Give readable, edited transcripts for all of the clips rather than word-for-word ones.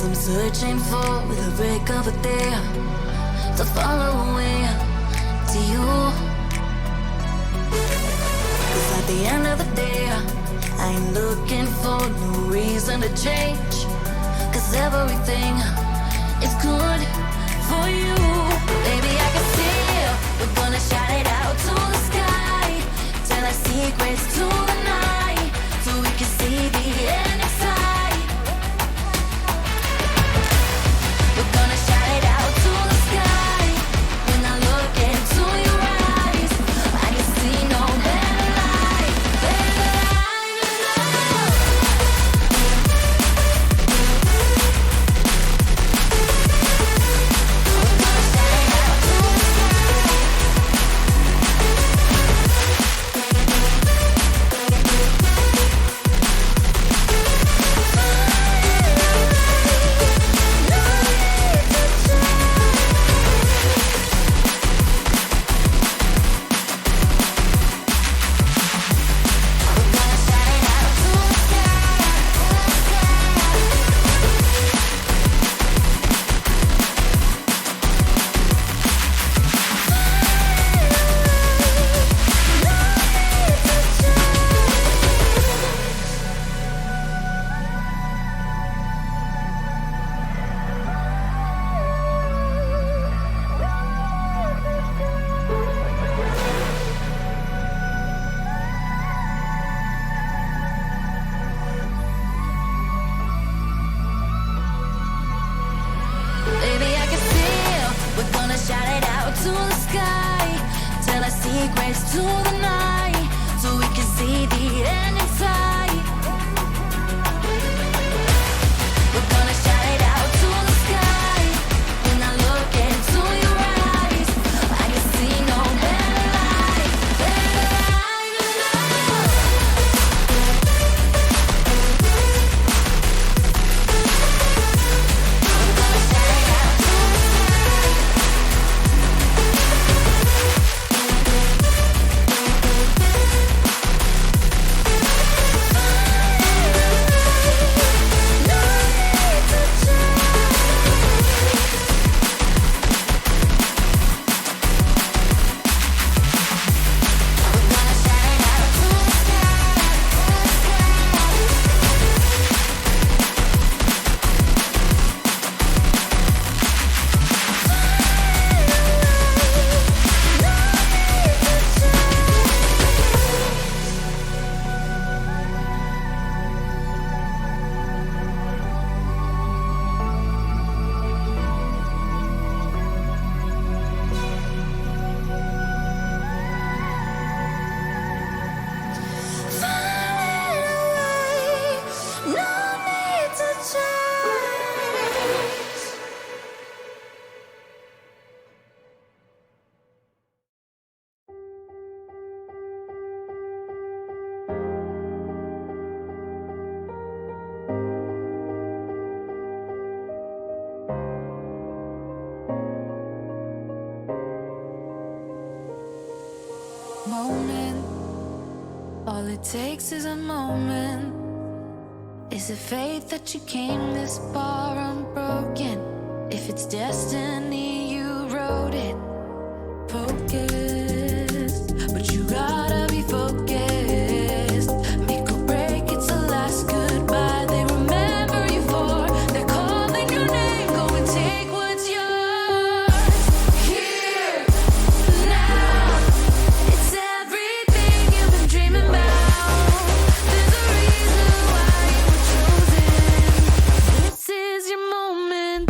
I'm searching for the break of a day to follow away to you. Cause at the end of the day, I ain't looking for no reason to change. Cause everything is good for you. Baby, I can see we're gonna shout it out to the sky. Tell our secrets to the night, so we can see the end inside. We're gonna shout it out to the sky. When I look into your eyes, I can see no better light, better light than love. We're gonna shout it out to the Baby, I can feel we're gonna shout it out to the sky. Tell our secrets to the night, so we can see the end inside. We're gonna shout it out to the sky. When I look into your eyes, I can see no better light, better light than love. We're gonna shout it out to the sky. Moment, all it takes is a moment. Is it fate that you came this far unbroken? If it's destiny, you wrote it. Focused, but you gotta be focused. Make or break, it's the last goodbye they remember you for. They're calling your name, go and take what's yours. Here, now, it's everything you've been dreaming about. There's a reason why you were chosen. This is your moment.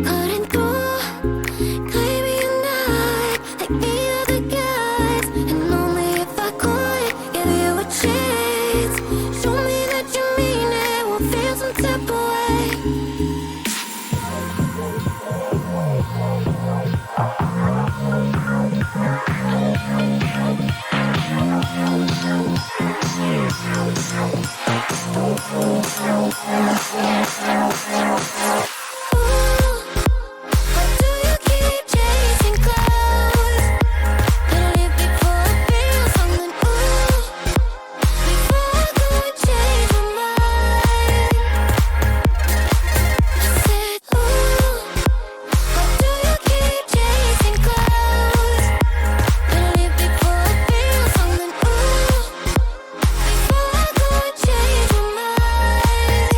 cutting through, claiming you're not like the other guys. And only if I could give you a chance, show me that you mean it, we'll feel some type of way. Why do you keep chasing clouds? Gonna live before I feel something. Before I go and change my mind. I said, why do you keep chasing clouds? Gonna live before I feel something. Before I go and change my mind.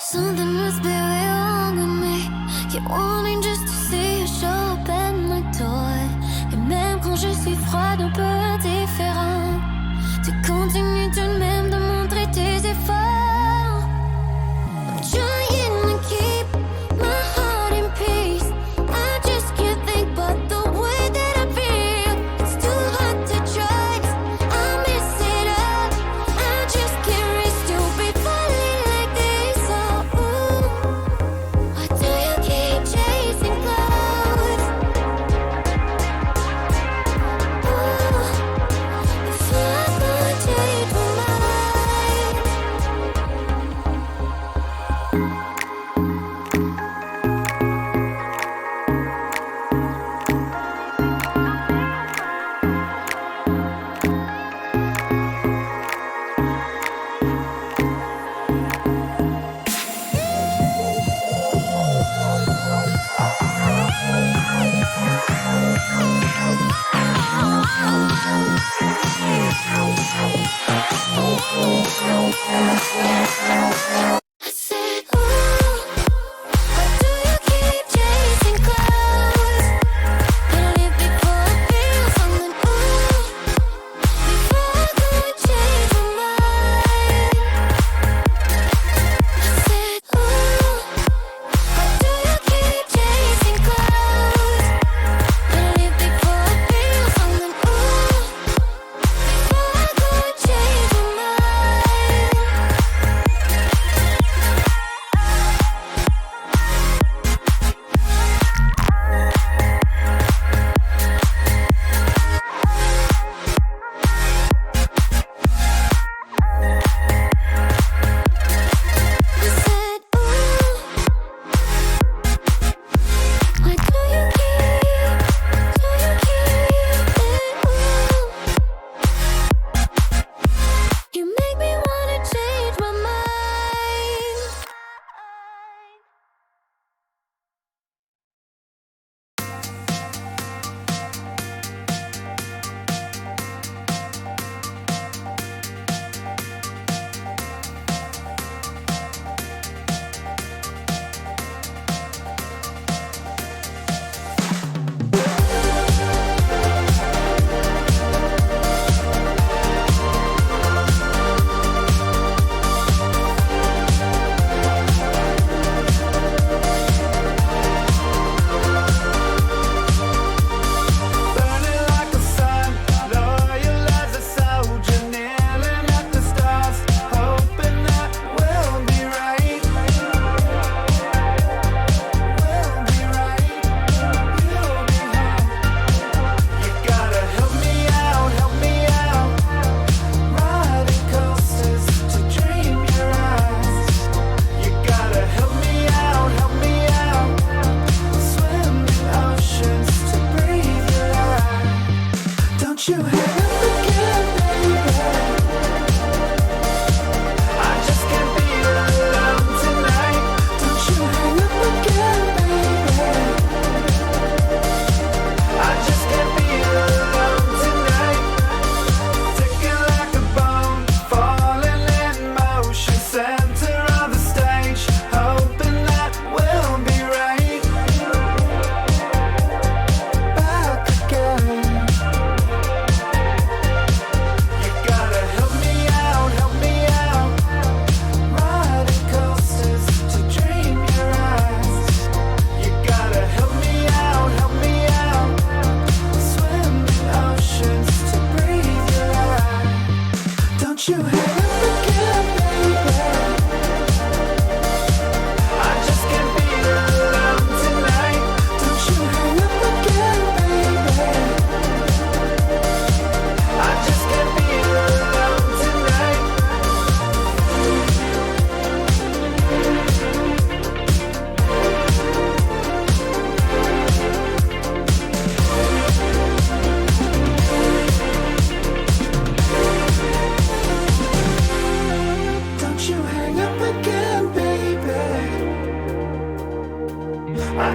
Something must be real wrong with me. Keep wanting just to see you show up at my door. Et même quand je suis froide, un peu indifférent, tu continues tout de même de montrer tes efforts. I'm trying to keep my heart in peace. I just can't think but the way that I feel. It's too hard to trust. I mess it up. I just can't risk to be falling like this. So why do you keep chasing clouds? Before I go and change my mind. I said,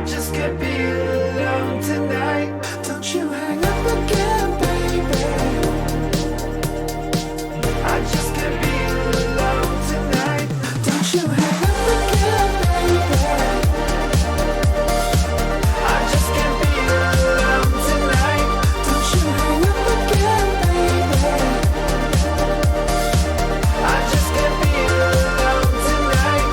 just can't be alone tonight. Don't you hang up again, baby. I just can't be alone tonight. Don't you hang up again, baby. I just can't be alone tonight. Don't you hang up again, baby. I just can't be alone tonight.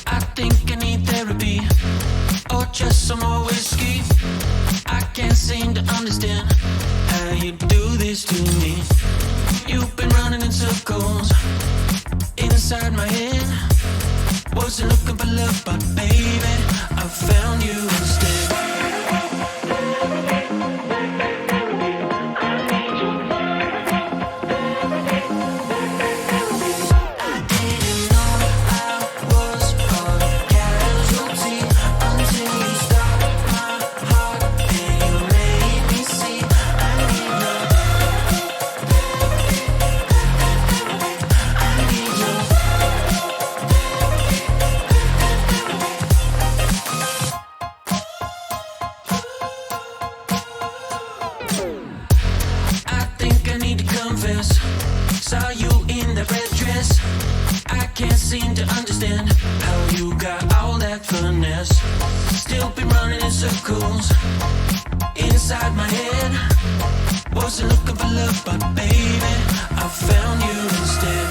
I think I need therapy or just some more whiskey. I can't seem to understand how you do this to me. You've been running in circles inside my head. Wasn't looking for love, but baby, I found you instead. Saw you in the red dress. I can't seem to understand how you got all that finesse. Still been running in circles inside my head. Wasn't looking for love, but baby, I found you instead.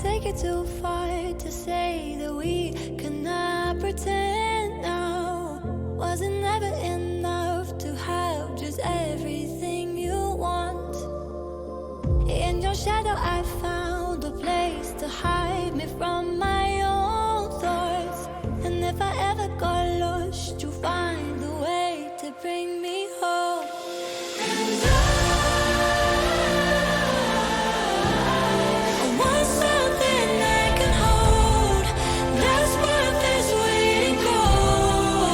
Take it too far to say that we cannot pretend now. Was it never enough to have just everything you want? In your shadow I found a place to hide me from my own thoughts. And if I ever got lost, you find a way to bring me home. And I want something I can hold, that's worth this waiting for.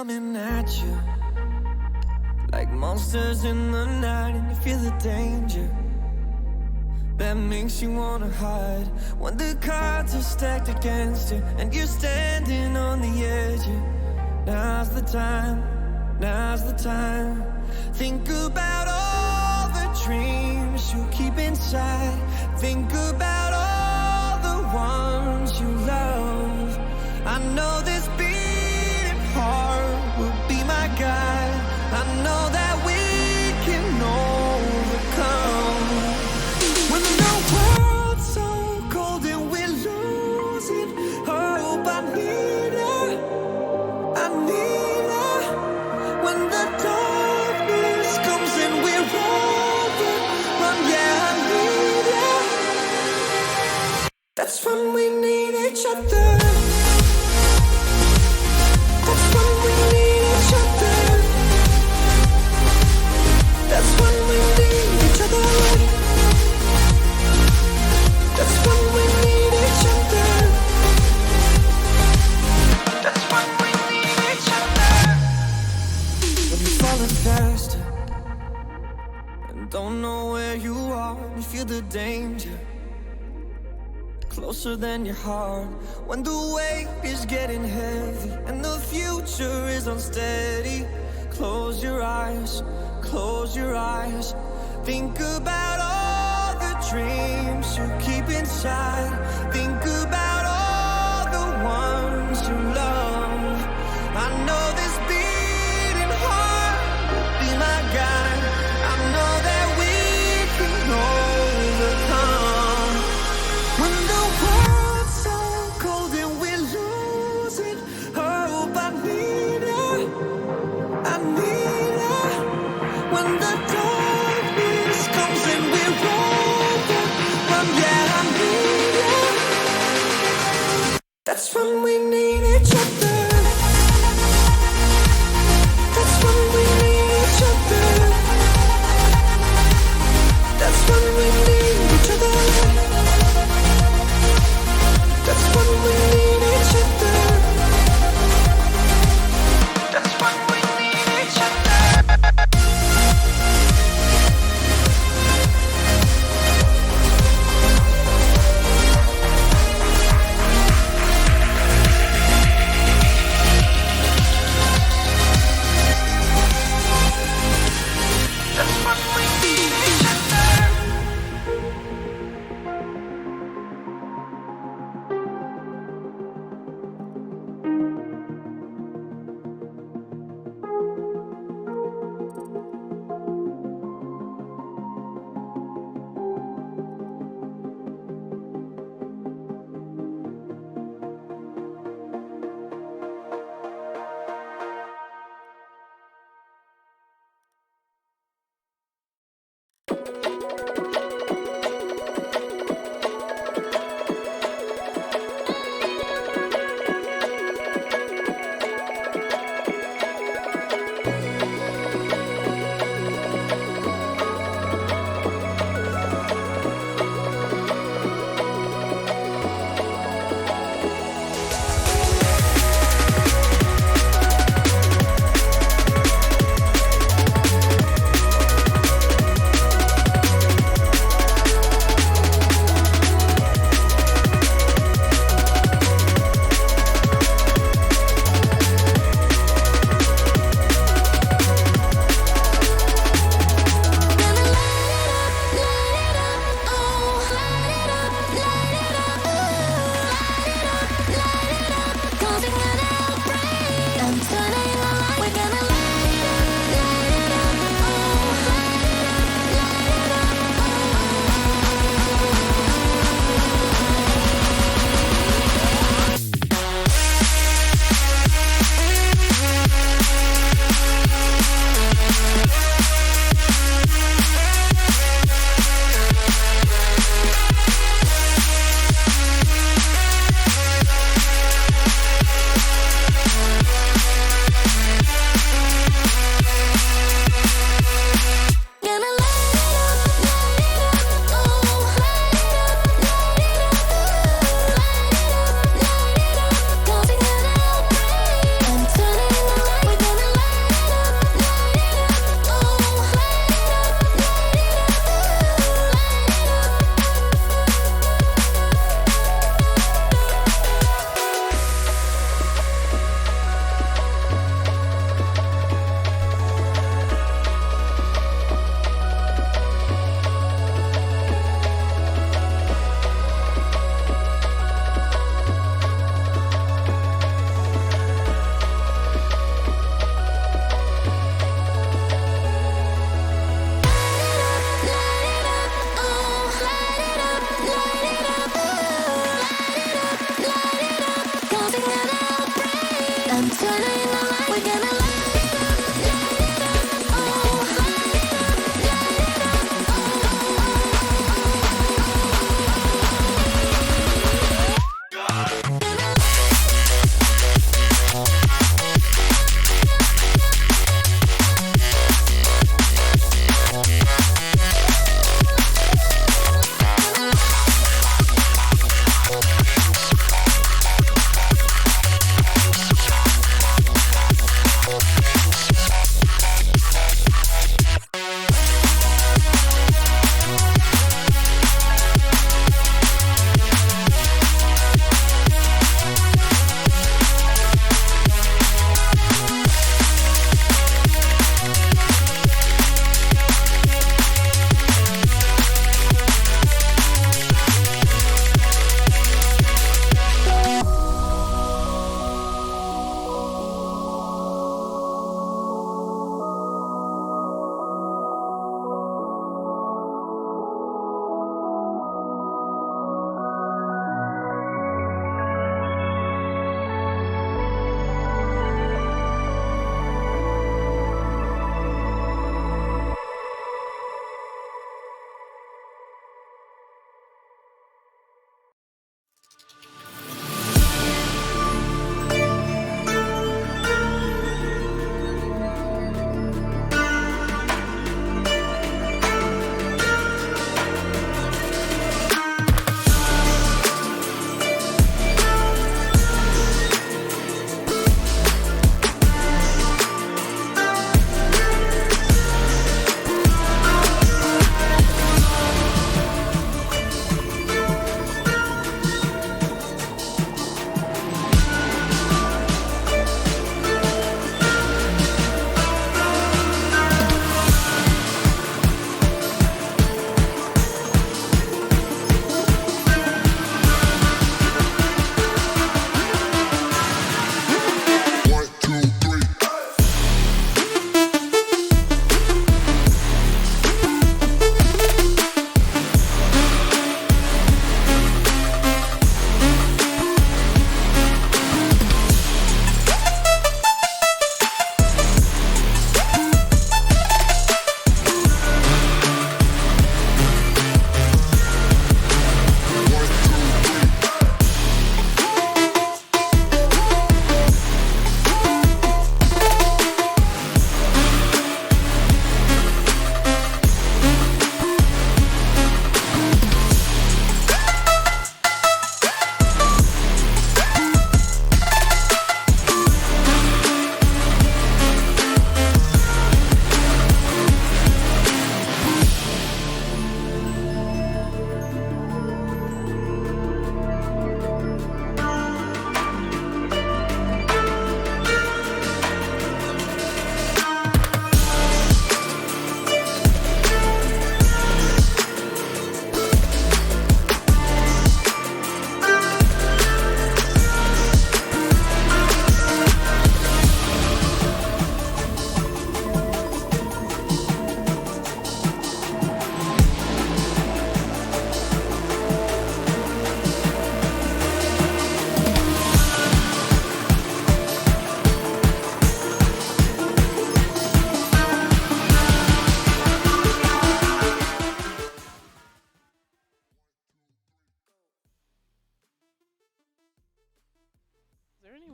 coming at you like monsters in the night, and you feel the danger that makes you wanna hide. When the cards are stacked against you and you're standing on the edge, now's the time, now's the time. Think about all the dreams you keep inside. Think about all the ones you love. I know this beating heart will be my guide. I know that we can overcome. When the world's so cold and we're losing hope, I need her, I need her. When the darkness comes and we're overrun, yeah, I need her. That's when we need each other. That's when we need each other. That's when we need each other. That's when we need each other. That's when we need each other. When you're falling faster and don't know where you are, you feel the danger closer than your heart. When the weight is getting heavy and the future is unsteady, close your eyes, close your eyes. Think about all the dreams you keep inside. Think about all the ones you love. I know this beating heart will be my guide. I know that we can overcome. When the world's so cold and we're losing hope, I need her, I need her. When the darkness comes and we're overrun, yeah, I need her. That's when we need each other. That's when we need each other. That's when we need each other. That's when we need each other. That's when we need each other.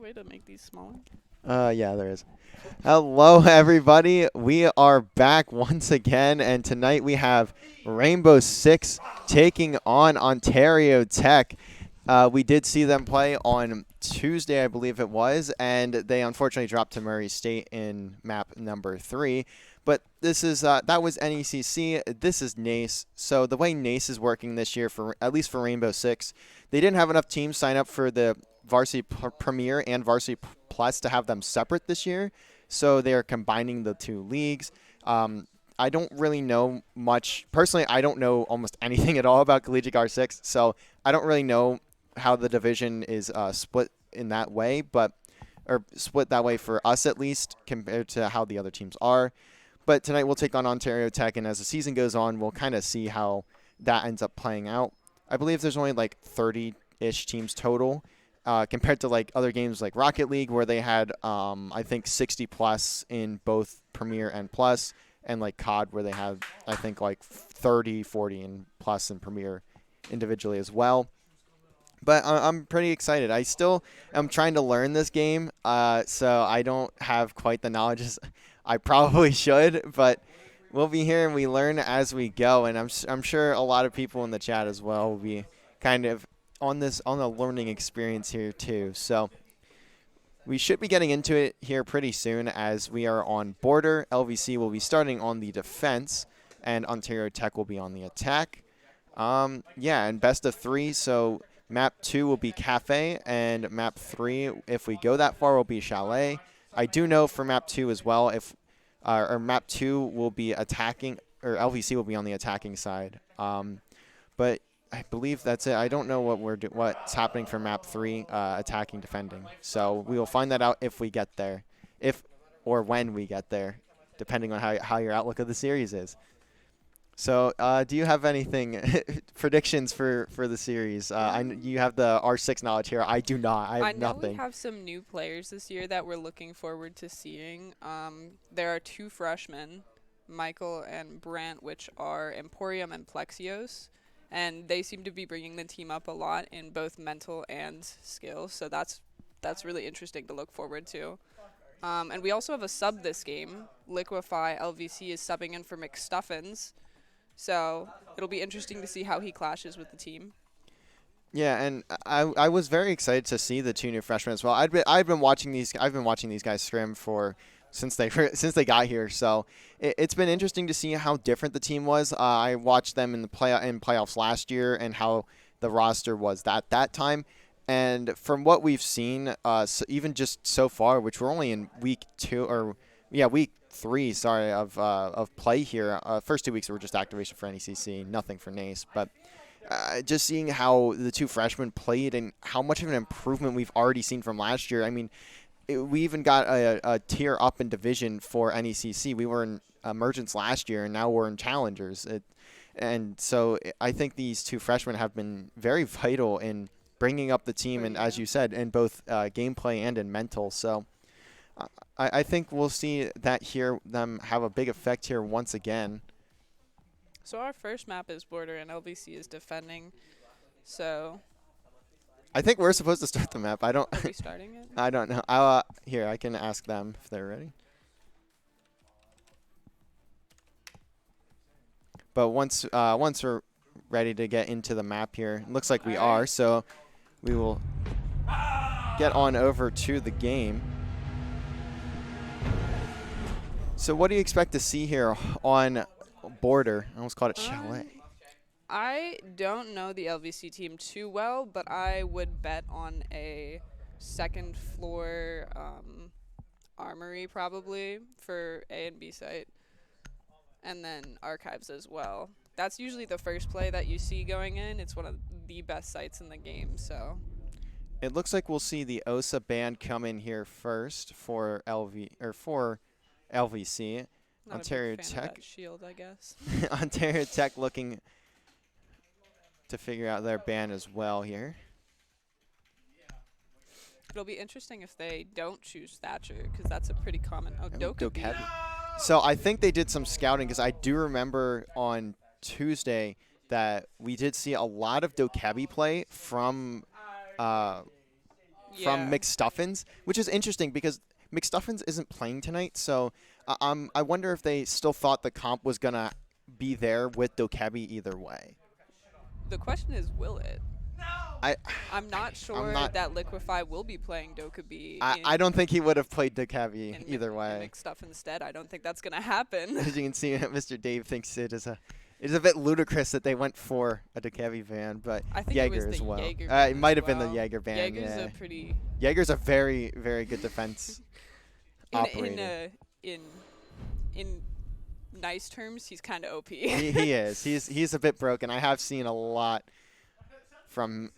way to make these smaller? Yeah, there is. Hello, everybody. We are back once again, and tonight we have Rainbow Six taking on Ontario Tech. We did see them play on Tuesday, I believe it was, and they unfortunately dropped to Murray State in map number 3. But this is that was NECC. This is NACE. So the way NACE is working this year, for at least for Rainbow Six, they didn't have enough teams sign up for the Varsity Premier and Varsity Plus to have them separate this year. So they are combining the two leagues. I don't really know much. Personally, I don't know almost anything at all about Collegiate R6, so I don't really know how the division is split in that way, or split that way for us at least, compared to how the other teams are. But tonight we'll take on Ontario Tech, and as the season goes on, we'll kind of see how that ends up playing out. I believe there's only like 30-ish teams total, compared to like other games like Rocket League, where they had I think 60 plus in both Premier and Plus, and like COD, where they have I think like 30, 40 and plus in Premier individually as well. But I'm pretty excited. I still am trying to learn this game, so I don't have quite the knowledge as I probably should. But we'll be here and we learn as we go, and I'm sure a lot of people in the chat as well will be kind of on the learning experience here too. So we should be getting into it here pretty soon, as we are on border. LVC will be starting on the defense, and Ontario Tech will be on the attack. Yeah, and best of 3. So map 2 will be Cafe, and map 3, if we go that far, will be Chalet. I do know for map 2 as well, or map 2 will be attacking, or LVC will be on the attacking side. But I believe that's it. I don't know what's happening for map 3, attacking, defending. So we will find that out if we get there, or when we get there, depending on how your outlook of the series is. So do you have anything predictions for the series? You have the R6 knowledge here. I do not. I have nothing. I know we have some new players this year that we're looking forward to seeing. There are 2 freshmen, Michael and Brant, which are Emporium and Plexios. And they seem to be bringing the team up a lot in both mental and skill. So that's really interesting to look forward to. And we also have a sub this game. Liquify LVC is subbing in for McStuffins. So it'll be interesting to see how he clashes with the team. Yeah, and I was very excited to see the 2 new freshmen as well. I've been watching these guys scrim since they got here. So it's been interesting to see how different the team was. I watched them in playoffs last year and how the roster was at that time. And from what we've seen, so even just so far, which we're only in week 3, sorry, of play here. First 2 weeks were just activation for NECC, nothing for NACE. But just seeing how the 2 freshmen played and how much of an improvement we've already seen from last year. I mean, we even got a tier up in division for NECC. We were in Emergence last year, and now we're in Challengers. And so I think these 2 freshmen have been very vital in bringing up the team, and as you said, in both gameplay and in mental. So I think we'll see that here, them have a big effect here once again. So our first map is border, and LVC is defending. So I think we're supposed to start the map. I don't. Are we starting it? I don't know. Here, I can ask them if they're ready. But once we're ready to get into the map here, it looks like we are. So we will get on over to the game. So what do you expect to see here on border? I almost called it Chalet. I don't know the LVC team too well, but I would bet on a second floor armory probably for A and B site, and then archives as well. That's usually the first play that you see going in. It's one of the best sites in the game. So it looks like we'll see the OSA band come in here first for LVC. not Ontario a big fan Tech. of that shield, I guess. Ontario Tech looking to figure out their ban as well here. It'll be interesting if they don't choose Thatcher, because that's a pretty common. Oh, Dokebi. So I think they did some scouting, because I do remember on Tuesday that we did see a lot of Dokebi play from from Yeah. McStuffins, which is interesting because McStuffins isn't playing tonight. So I wonder if they still thought the comp was going to be there with Dokebi either way. The question is, will it? I I'm not sure I'm not. that Liquefy will be playing Dokubi I don't think he would have played Dokebi in either way. stuff instead. I don't think that's gonna happen. As you can see, Mr. Dave thinks it is a bit ludicrous that they went for a Dokebi van, but I think Jaeger it was as the well. Jaeger It ban might as have been the well. Jaeger ban. Jaeger's Yeah. a pretty Jaeger's a very, very good defense operator. in nice terms, he's kind of OP. He is. He's a bit broken. I have seen a lot from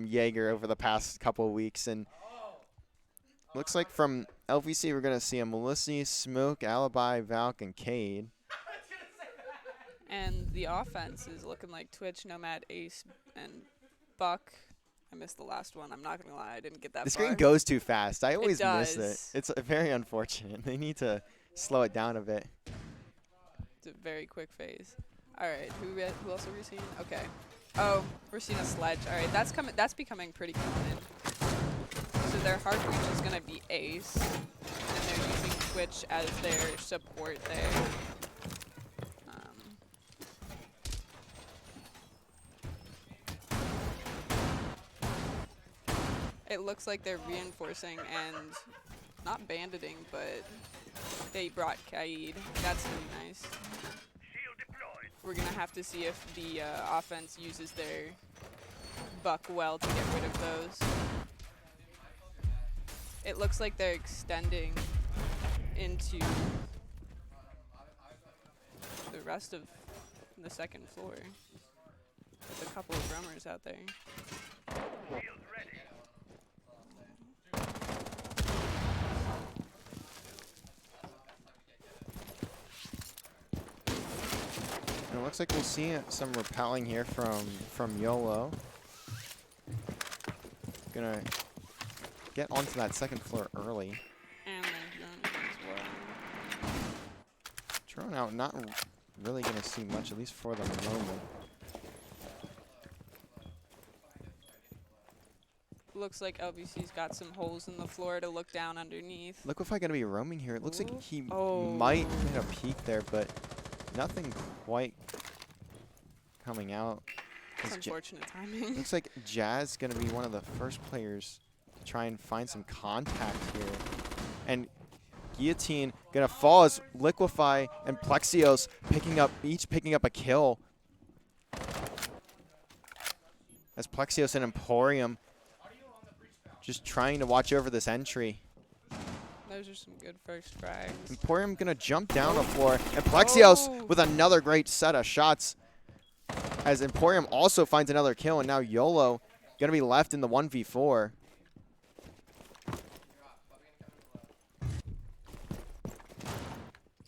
Jaeger over the past couple of weeks, and looks like from LVC we're gonna see a Melissa, Smoke, Alibi, Valk, and Cade. And the offense is looking like Twitch, Nomad, Ace, and Buck. I missed the last one. I'm not gonna lie, I didn't get that The far. screen goes too fast. I always miss does. it. It's very unfortunate. They need to slow it down a bit. It's a very quick phase. All right, who else are we seeing? Okay. Oh, we're seeing a sledge. All right, that's becoming pretty common. So their hard reach is gonna be Ace, and they're using Twitch as their support there. It looks like they're reinforcing and not banditing, but they brought Kaid. That's really nice. We're gonna have to see if the offense uses their buck well to get rid of those. It looks like they're extending into the rest of the second floor with a couple of drummers out there. And it looks like we'll see some repelling here from YOLO. Gonna get onto that second floor early. And they're doing it as well. Drone out, not really gonna see much, at least for the moment. Looks like LVC's got some holes in the floor to look down underneath. Liquefy gonna be roaming here. It looks like Ooh. he Oh. might hit a peek there, but nothing quite coming out. It's unfortunate timing. Looks like Jazz gonna be one of the first players to try and find some contact here. And Guillotine gonna fall as Liquefy and Plexios each picking up a kill. As Plexios and Emporium just trying to watch over this entry. Those are some good first frags. Emporium gonna jump down the floor, and Plexios Oh. with another great set of shots. As Emporium also finds another kill, and now YOLO gonna be left in the 1v4.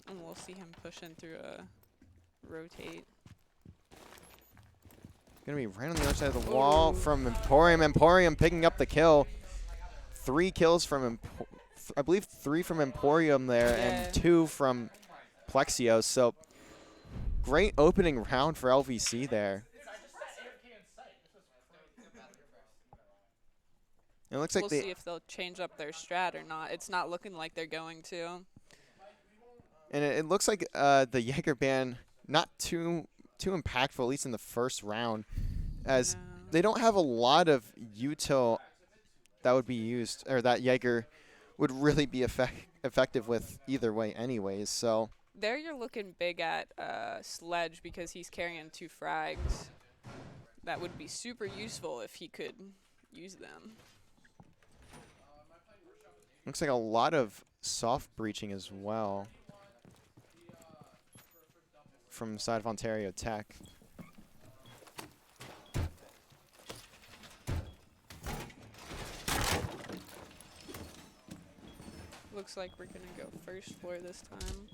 And we'll see him pushing through a rotate. Gonna be right on the other side of the wall from Emporium. Emporium picking up the kill. 3 kills from I believe 3 from Emporium there, and 2 from Plexios. So great opening round for LVC there. It looks like We'll see if they'll change up their strat or not. It's not looking like they're going to. and it looks like the Jaeger ban not too impactful, at least in the first round, as No. they don't have a lot of util that would be used, or that Jaeger would really be effective with either way anyways. So There you're looking big at Sledge because he's carrying 2 frags. That would be super useful if he could use them. looks like a lot of soft breaching as well from the side of Ontario Tech. Looks like we're gonna go first floor this time.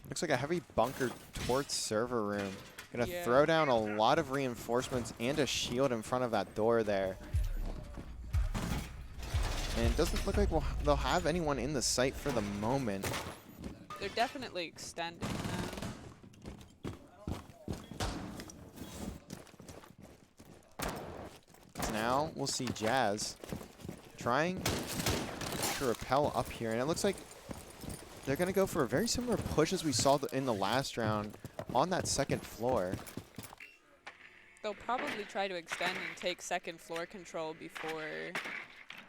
Looks like a heavy bunker towards server room. Gonna Yeah. throw down a lot of reinforcements and a shield in front of that door there. And it doesn't look like they'll have anyone in the site for the moment. They're definitely extending now. now we'll see Jazz trying to repel up here. And it looks like they're going to go for a very similar push as we saw in the last round on that second floor. They'll probably try to extend and take second floor control before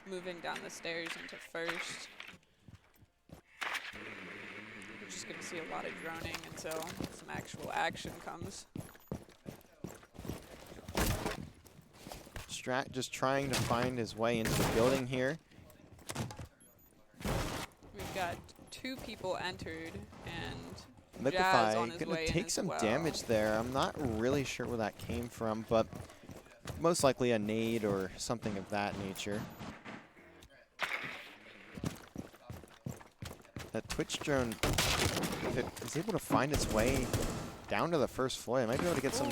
moving down the stairs into first. We're just going to see a lot of droning until some actual action comes. Strat just trying to find his way into the building here. We've got 2 people entered and Jazz Liquefy on his gonna way in take as some well. damage there. I'm not really sure where that came from, but most likely a nade or something of that nature. That Twitch drone, if it is able to find its way down to the first floor, it might be able to get some.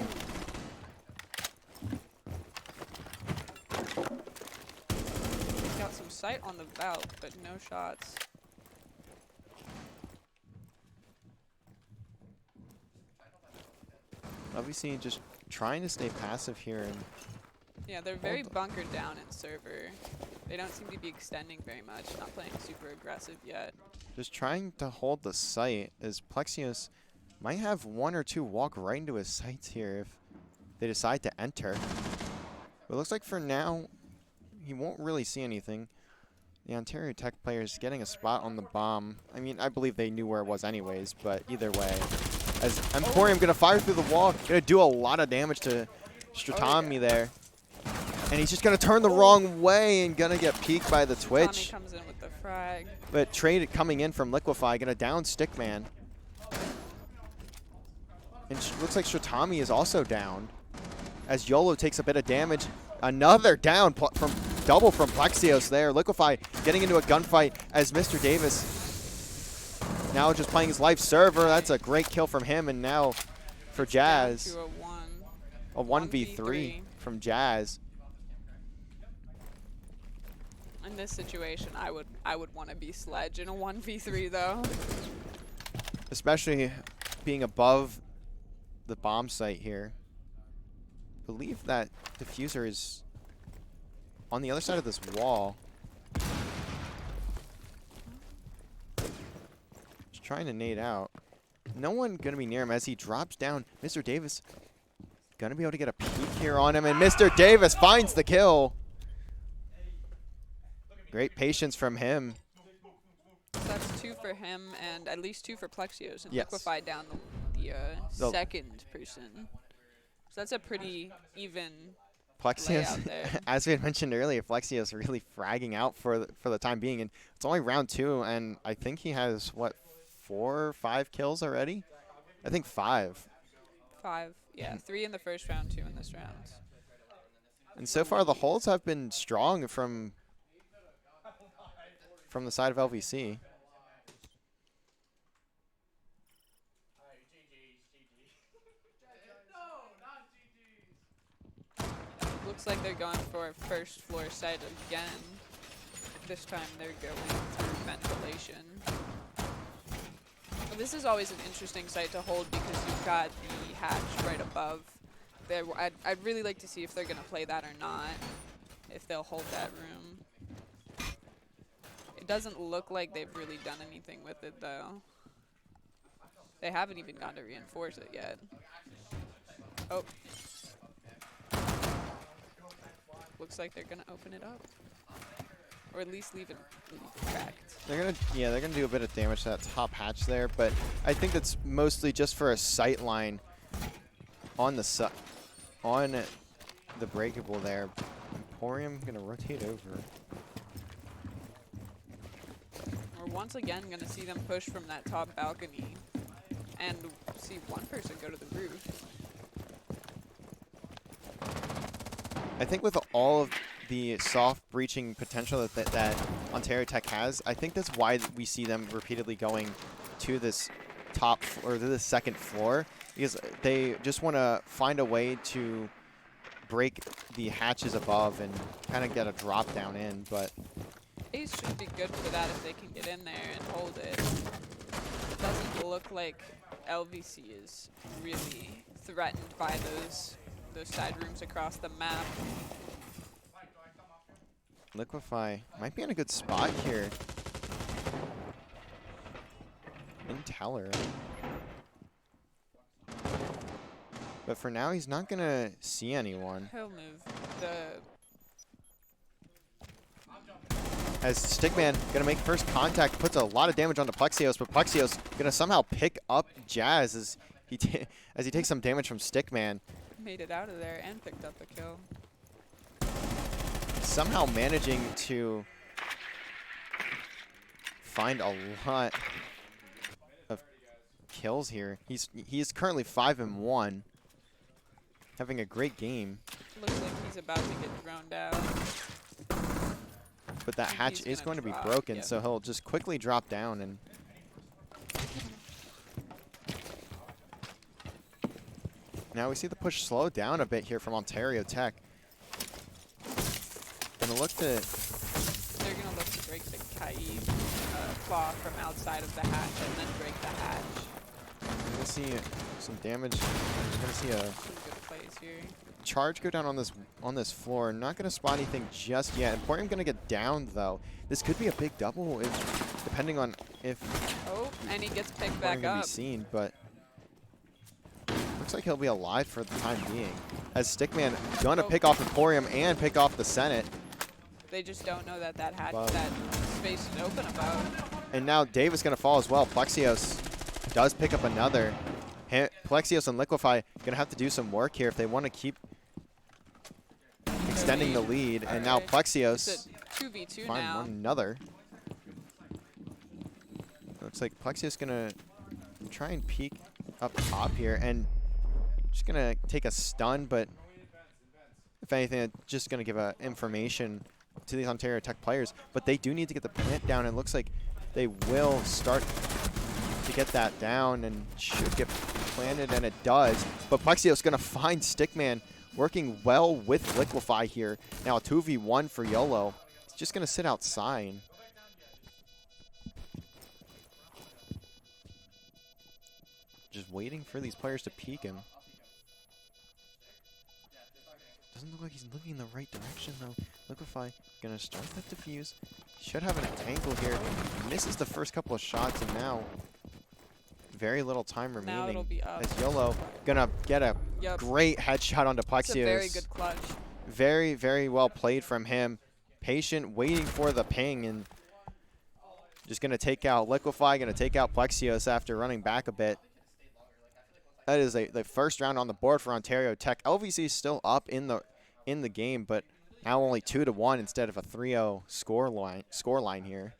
He's got some sight on the valve, but no shots. Obviously, just trying to stay passive here and Yeah, they're very Hold bunkered down in server. They don't seem to be extending very much, not playing super aggressive yet. just trying to hold the site, as Plexios might have 1 or 2 walk right into his sights here if they decide to enter. But it looks like for now, he won't really see anything. The Ontario Tech player is getting a spot on the bomb. I mean, I believe they knew where it was anyways, but either way. As Emporium going to fire through the wall, going to do a lot of damage to Stratami there. And he's just going to turn the wrong way and going to get peeked by the Twitch. Tommy comes in with the frag. But trade coming in from Liquefy, going to down Stickman. And looks like Stratami is also down. As YOLO takes a bit of damage. Another down from double from Plexios there. Liquefy getting into a gunfight as Mr. Davis now just playing his life server. That's a great kill from him. And now for Jazz, Down to a 1v3 from Jazz. In this situation, I would want to be Sledge in a 1v3 though. Especially being above the bomb site here. Believe that diffuser is on the other side of this wall. Just trying to nade out. No one going to be near him as he drops down. Mr. Davis going to be able to get a peek here on him, and Mr. Davis finds the kill. Great patience from him. So that's 2 for him and at least 2 for Plexios, and Yes. Liquefy down the second person. So that's a pretty even Plexios, layout there. as we had mentioned earlier, Plexios really fragging out for the time being, and it's only round 2, and I think he has what, 4 or 5 kills already? I think 5. 5, yeah, 3 in the first round, 2 in this round. And so far the holds have been strong from the side of LVC. Looks like they're going for a first floor site again. This time they're going through ventilation. Well, this is always an interesting site to hold because you've got the hatch right above. I'd really like to see if they're going to play that or not, if they'll hold that room. It doesn't look like they've really done anything with it, though. They haven't even gone to reinforce it yet. Oh. Looks like they're gonna open it up, or at least leave it cracked. They're gonna do a bit of damage to that top hatch there, but I think that's mostly just for a sight line on the breakable there. Emporium gonna rotate over. We're once again gonna see them push from that top balcony, and see one person go to the roof. I think with all of the soft breaching potential that Ontario Tech has, I think that's why we see them repeatedly going to this or to the second floor, because they just want to find a way to break the hatches above and kind of get a drop down in. But Ace should be good for that if they can get in there and hold it. It doesn't look like LVC is really threatened by those side rooms across the map. Liquefy might be in a good spot here. Didn't tell her. But for now, he's not going to see anyone. He'll move the. As Stickman gonna make first contact, puts a lot of damage onto Plexios, but Plexios gonna somehow pick up Jazz as he takes some damage from Stickman. Made it out of there and picked up a kill. Somehow managing to find a lot of kills here. He's currently 5-1, having a great game. Looks like he's about to get droned out. But that hatch is going to be broken, so he'll just quickly drop down. And now we see the push slow down a bit here from Ontario Tech. Gonna look to. They're gonna look to break the Kai claw from outside of the hatch and then break the hatch. We're gonna see some damage. We're gonna see a Some good plays here. charge go down on this floor. Not gonna spot anything just yet. Emporium gonna get down though. This could be a big double if, depending on if. Oh, and he gets picked Emporium back can up. be seen, but looks like he'll be alive for the time being. As Stickman gonna pick off Emporium and pick off the Senate. They just don't know that that hatch, Wow. that space is open about. And now Dave is gonna fall as well. Plexios does pick up another. Plexios and Liquefy gonna have to do some work here if they want to keep extending the lead. And now Alright. Plexios It's a 2v2 find now. one another. Looks like Plexios gonna try and peek up top here and just gonna take a stun, but if anything, just gonna give a information to these Ontario Tech players. But they do need to get the plant down, and it looks like they will start to get that down and should get planted, and it does. But Plexios gonna find Stickman working well with Liquefy here. Now a 2v1 for YOLO. He's just gonna sit outside. Just waiting for these players to peek him. Doesn't look like he's looking in the right direction though. Liquefy gonna start that defuse. Should have an angle here. Misses the first couple of shots, and now very little time Now remaining. it'll be up. As YOLO gonna get a Yep. great headshot onto Plexios. It's a very good clutch. Very, very well played from him. Patient, waiting for the ping, and just gonna take out Liquefy, gonna take out Plexios after running back a bit. That is the first round on the board for Ontario Tech. LVC is still up in the game, but now only 2-1 instead of a 3-0 score line here.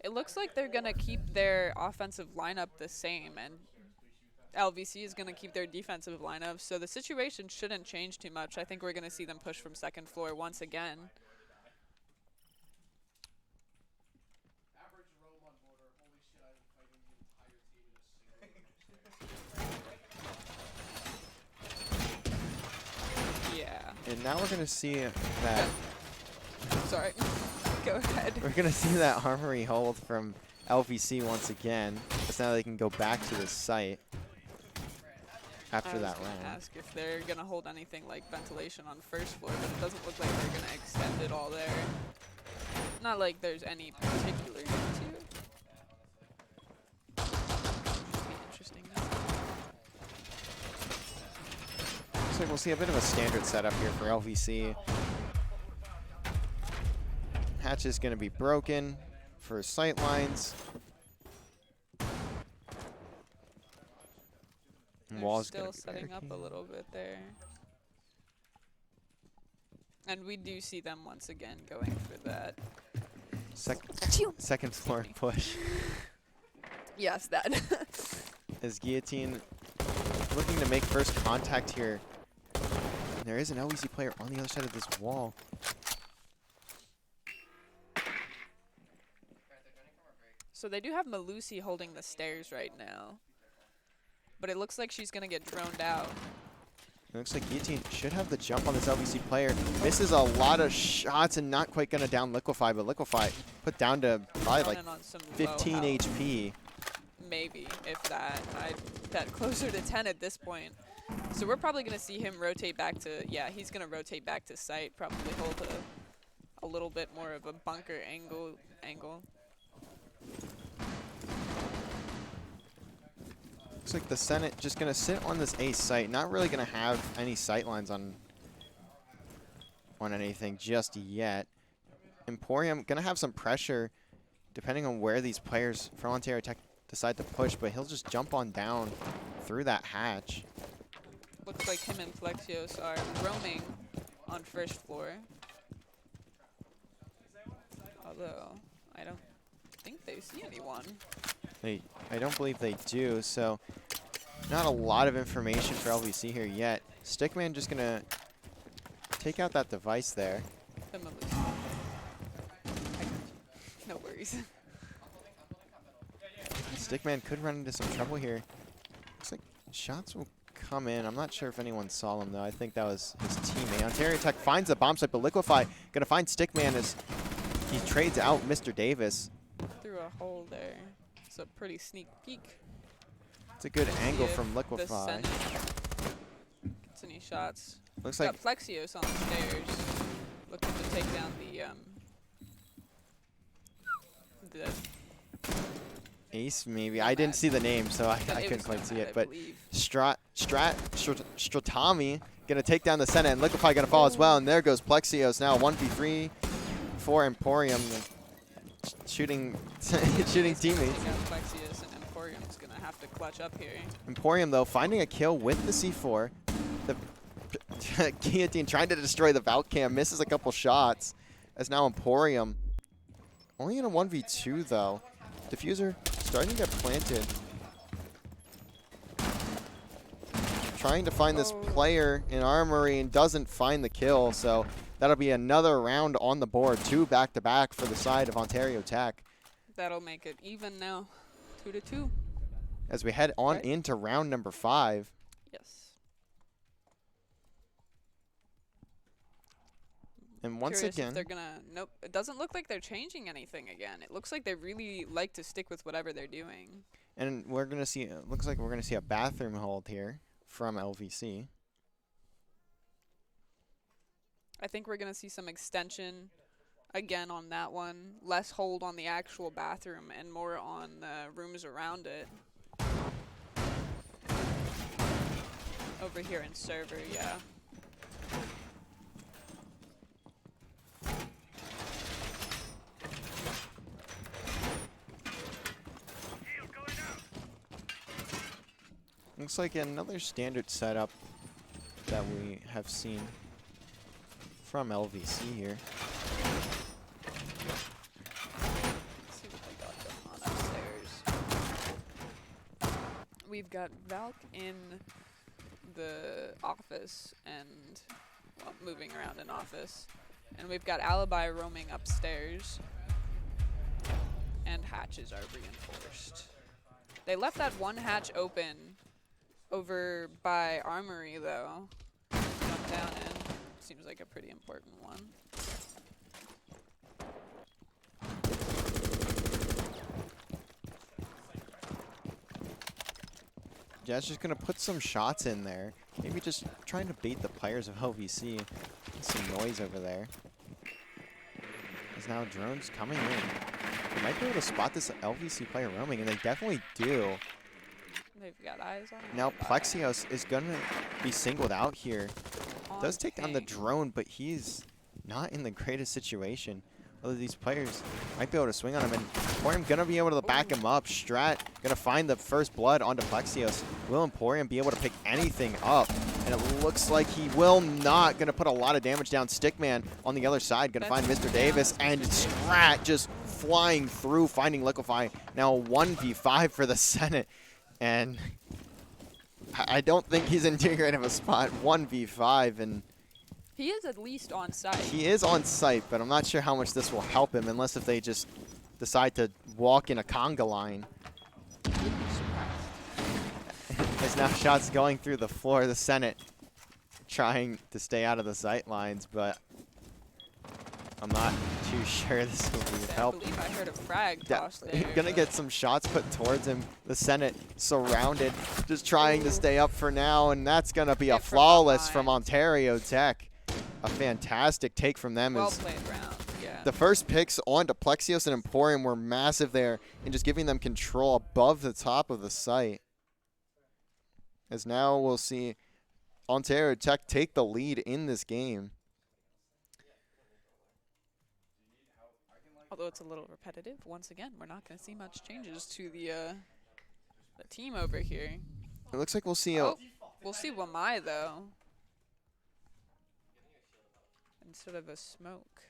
It looks like they're going to keep their offensive lineup the same, and LVC is going to keep their defensive lineup, so the situation shouldn't change too much. I think we're going to see them push from second floor once again. Yeah. And now we're gonna see that Sorry. Go ahead. we're gonna see that armory hold from LVC once again. Because now they can go back to the site after that I was round. gonna ask if they're gonna hold anything like ventilation on first floor, but it doesn't look like they're gonna extend it all there. Not like there's any particular need to. Should be interesting though. Looks like we'll see a bit of a standard setup here for LVC. Hatch is gonna be broken for sight lines. They're Wall's still gonna be setting up a barricaded. little bit there. And we do see them once again going for that. Second floor push. Yes, that. As Guillotine looking to make first contact here. And there is an LVC player on the other side of this wall. So they do have Malusi holding the stairs right now. But it looks like she's going to get droned out. It looks like Guillotine should have the jump on this LVC player. Misses a lot of shots and not quite going to down Liquefy, but Liquefy put down to probably like Running on some low 15 health. HP. Maybe, if that. I bet closer to 10 at this point. So we're probably going to see him rotate back to, yeah, he's going to rotate back to site, probably hold a little bit more of a bunker angle. Looks like the Senate just going to sit on this ace site. Not really going to have any sight lines on anything just yet. Emporium going to have some pressure depending on where these players from Ontario Tech decide to push, but he'll just jump on down through that hatch. Looks like him and Flexios are roaming on first floor. Although, I don't think they see anyone. I don't believe they do, so not a lot of information for LVC here yet. Stickman just going to take out that device there. No worries. Stickman could run into some trouble here. Looks like shots will come in. I'm not sure if anyone saw him, though. I think that was his teammate. Ontario Tech finds the bomb site, but Liquefy going to find Stickman as he trades out Mr. Davis. Through a hole there. It's a pretty sneak peek. It's a good angle If from the Liquefy. Senate gets any shots. Looks Got like Flexios on the stairs, looking to take down the Ace, maybe. I didn't see the name, so I couldn't quite see it. But Stratami going to take down the Senate, and Liquefy going to fall as well. And there goes Plexios now 1v3 for Emporium. Shooting teammates. Flexios and Emporium's going to have to clutch up here. Emporium, though, finding a kill with the C4. The Guillotine trying to destroy the Valcam, misses a couple shots. As now Emporium only in a 1v2, though. Diffuser starting to get planted. Trying to find this player in Armory and doesn't find the kill, so that'll be another round on the board. 2 back-to-back for the side of Ontario Tech. That'll make it even now, 2-2. As we head on into round number 5. Yes. And once Curious again, if they're gonna, nope, it doesn't look like they're changing anything again. It looks like they really like to stick with whatever they're doing. and we're gonna see. It looks like we're gonna see a bathroom hold here from LVC. I think we're gonna see some extension again on that one. Less hold on the actual bathroom and more on the rooms around it. Over here in server, yeah. Looks like another standard setup that we have seen from LVC here. Let's see what they got going on upstairs. We've got Valk in the office and moving around in office. And we've got Alibi roaming upstairs. And hatches are reinforced. They left that one hatch open over by Armory, though. Jump down in. Seems like a pretty important one. Jazz just gonna put some shots in there. Maybe just trying to bait the players of LVC. Some noise over there. There's now drones coming in. They might be able to spot this LVC player roaming, and they definitely do. They've got eyes on him. Now Plexios is gonna be singled out here. Does take down the ping. drone, but he's not in the greatest situation. Although these players might be able to swing on him, and Emporium gonna be able to back him up. Strat gonna find the first blood onto Plexios. Will Emporium be able to pick anything up? And it looks like he will not. Gonna put a lot of damage down. Stickman on the other side gonna find Mr. Davis, and Strat just flying through, finding Liquefy. Now 1v5 for the Senate, and I don't think he's in too great of a spot. 1v5, and He is at least on site. he is on site, but I'm not sure how much this will help him unless if they just decide to walk in a conga line. There's now shots going through the floor. The Senate trying to stay out of the sight lines, but I'm not too sure this will be I help. believe I heard a frag toss there. Gonna but get some shots put towards him. The Senate surrounded, just trying to stay up for now, and that's gonna be a Hit from flawless from behind. Ontario Tech. A fantastic take from them. well Is played round. The first picks onto Plexios and Emporium were massive there and just giving them control above the top of the site. As now we'll see Ontario Tech take the lead in this game. Although it's a little repetitive, once again, we're not going to see much changes to the team over here. It looks like we'll see We'll see Wamai, though. Instead of a smoke.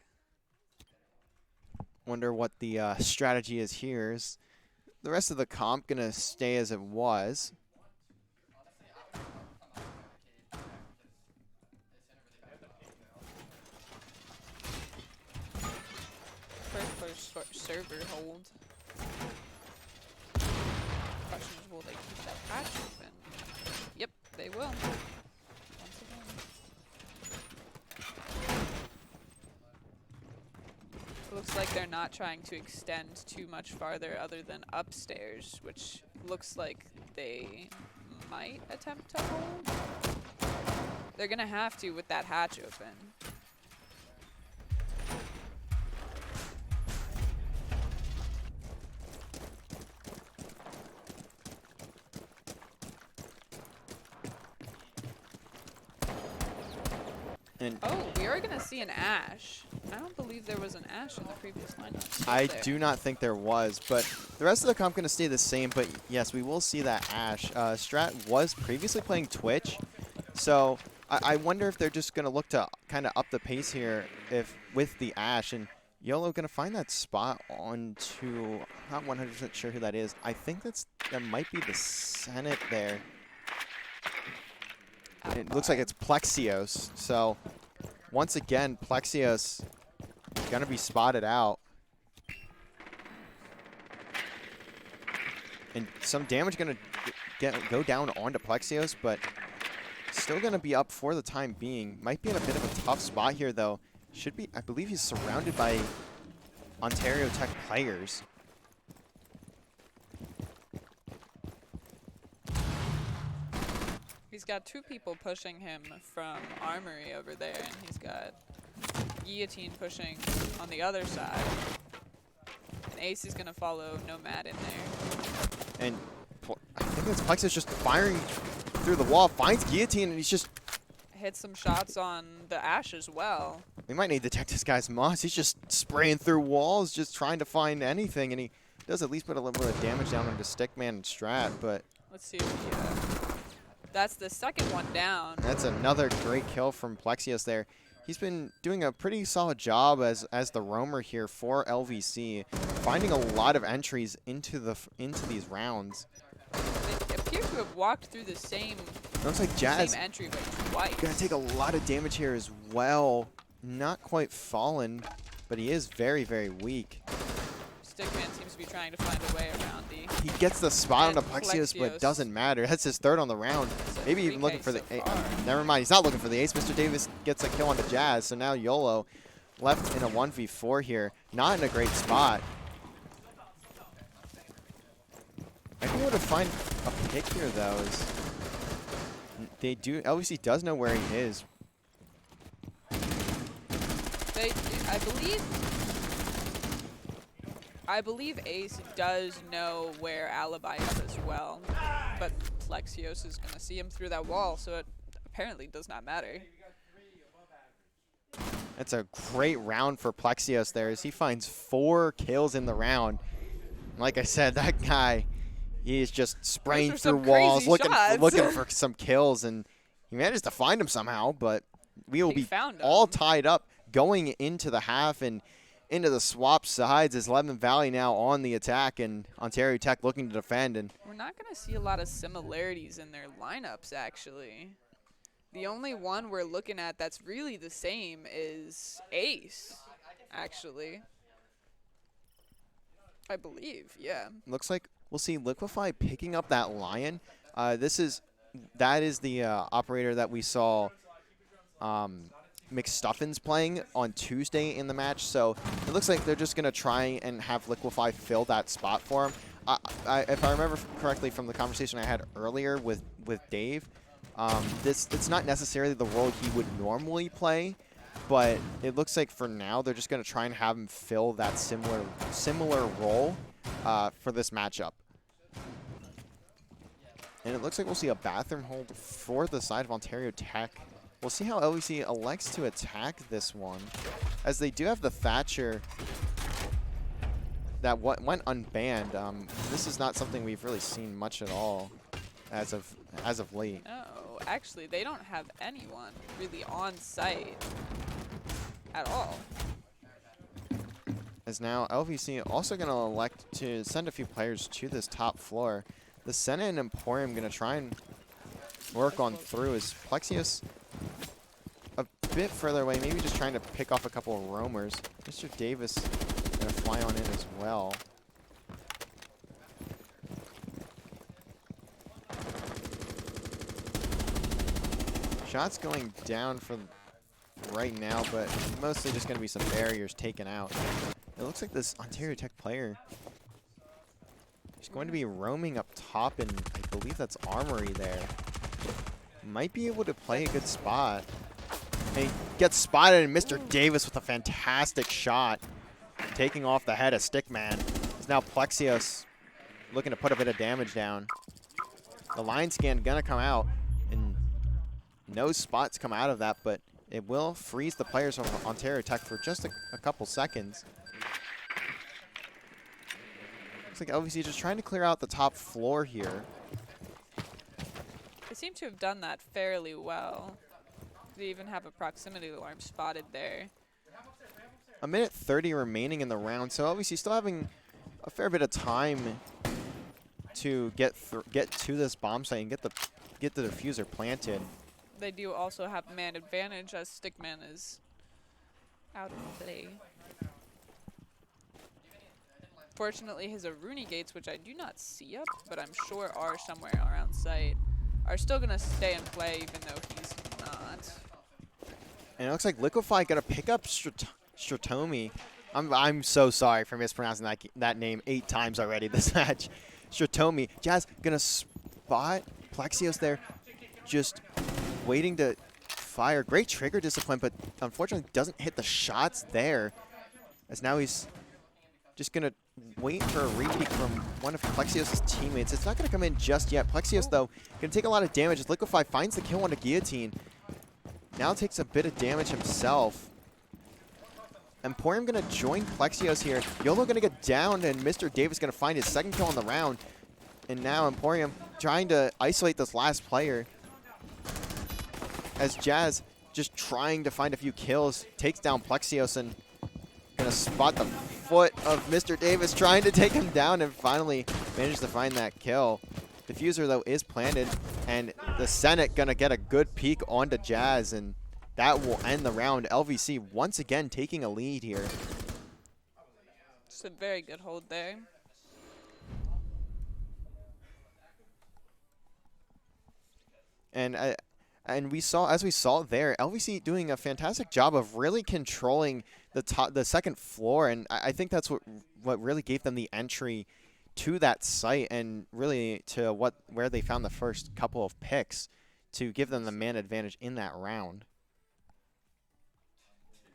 Wonder what the strategy is here. Is the rest of the comp going to stay as it was? First server hold. Question is, will they keep that patch open? Yep, they will. Once again. It looks like they're not trying to extend too much farther other than upstairs, which looks like they might attempt to hold. They're gonna have to with that hatch open. And Oh, we are going to see an Ash. I don't believe there was an Ash in the previous lineup. I do not think there was, but the rest of the comp going to stay the same. But yes, we will see that Ash. Strat was previously playing Twitch, so I wonder if they're just going to look to kind of up the pace here with the Ash. And YOLO going to find that spot onto, not 100% sure who that is. I think that might be the Senate there. It looks like it's Plexios. So once again, Plexios gonna be spotted out. And some damage gonna go down onto Plexios, but still gonna be up for the time being. Might be in a bit of a tough spot here though. Should be, I believe he's surrounded by Ontario Tech players. He's got two people pushing him from Armory over there, and he's got Guillotine pushing on the other side. And Ace is going to follow Nomad in there. And I think it's Plexios just firing through the wall, finds Guillotine, and he's just... Hit some shots on the Ash as well. We might need to detect this guy's moss. He's just spraying through walls, just trying to find anything, and he does at least put a little bit of damage down onto Stickman and Strat, but... Let's see if he... That's the second one down. That's another great kill from Plexios there. He's been doing a pretty solid job as the roamer here for LVC, finding a lot of entries into these rounds. They appear to have walked through the same, Looks like Jazz same entryway twice. gonna take a lot of damage here as well. Not quite fallen, but he is very, very weak. Stickman seems to be trying to find a way around the... He gets the spot And onto Plexios, but it Plexios. doesn't matter. That's his third on the round. It's a Maybe even 3K looking for the... so far. never mind, he's not looking for the ace. Mr. Davis gets a kill onto Jazz, so now YOLO left in a 1v4 here. Not in a great spot. I think able to find a pick here, though. LVC does know where he is. I believe Ace does know where Alibi is as well, but Plexios is going to see him through that wall, so it apparently does not matter. That's a great round for Plexios there as he finds 4 kills in the round. Like I said, that guy, he is just spraying through walls, looking for some kills, and he managed to find him somehow, but we will be all tied up going into the half and into the swap sides as Lemon Valley now on the attack and Ontario Tech looking to defend. And we're not going to see a lot of similarities in their lineups, actually. The only one we're looking at that's really the same is Ace, actually. I believe, yeah. Looks like we'll see Liquefy picking up that Lion. That is the operator that we saw McStuffins playing on Tuesday in the match. So it looks like they're just going to try and have Liquefy fill that spot for him. If I remember correctly from the conversation I had earlier with Dave, it's not necessarily the role he would normally play, but it looks like for now they're just going to try and have him fill that similar role for this matchup. And it looks like we'll see a bathroom hold for the side of Ontario Tech. We'll see how LVC elects to attack this one, as they do have the Thatcher that went unbanned. This is not something we've really seen much at all as of late. No, actually, they don't have anyone really on site at all. As now LVC also going to elect to send a few players to this top floor. The Senate and Emporium going to try and work on through as Plexios a bit further away, maybe just trying to pick off a couple of roamers. Mr. Davis going to fly on in as well. Shots going down for right now, but mostly just going to be some barriers taken out. It looks like this Ontario Tech player is going to be roaming up top, and I believe that's Armory there. Might be able to play a good spot. And he gets spotted, and Mr. Davis with a fantastic shot, taking off the head of Stickman. It's now Plexios looking to put a bit of damage down. The line scan gonna come out, and no spots come out of that, but it will freeze the players from Ontario Tech for just a couple seconds. Looks like LVC just trying to clear out the top floor here. They seem to have done that fairly well. They even have a proximity alarm spotted there. A minute 30 remaining in the round, so LVC still having a fair bit of time to get to this bomb site and get the diffuser planted. They do also have man advantage as Stickman is out of play. Fortunately, his Aruni gates, which I do not see up, but I'm sure are somewhere around site, are still going to stay in play even though he's not. And it looks like Liquefy got to pick up Stratomi. I'm so sorry for mispronouncing that name 8 times already this match. Stratomi. Jazz going to spot Plexios there, just waiting to fire. Great trigger discipline, but unfortunately doesn't hit the shots there. As now he's just going to wait for a repeat from one of Plexios' teammates. It's not going to come in just yet. Plexios, though, going to take a lot of damage as Liquefy finds the kill on a guillotine. Now takes a bit of damage himself. Emporium going to join Plexios here. YOLO going to get down, and Mr. Davis going to find his second kill on the round. And now Emporium trying to isolate this last player, as Jazz just trying to find a few kills, takes down Plexios and going to spot the foot of Mr. Davis, trying to take him down, and finally managed to find that kill. Diffuser, though, is planted, and the Senate going to get a good peek onto Jazz, and that will end the round. LVC once again taking a lead here. It's a very good hold there. And we saw, as we saw there, LVC doing a fantastic job of really controlling the second floor, and I think that's what really gave them the entry to that site, and really to where they found the first couple of picks to give them the man advantage in that round.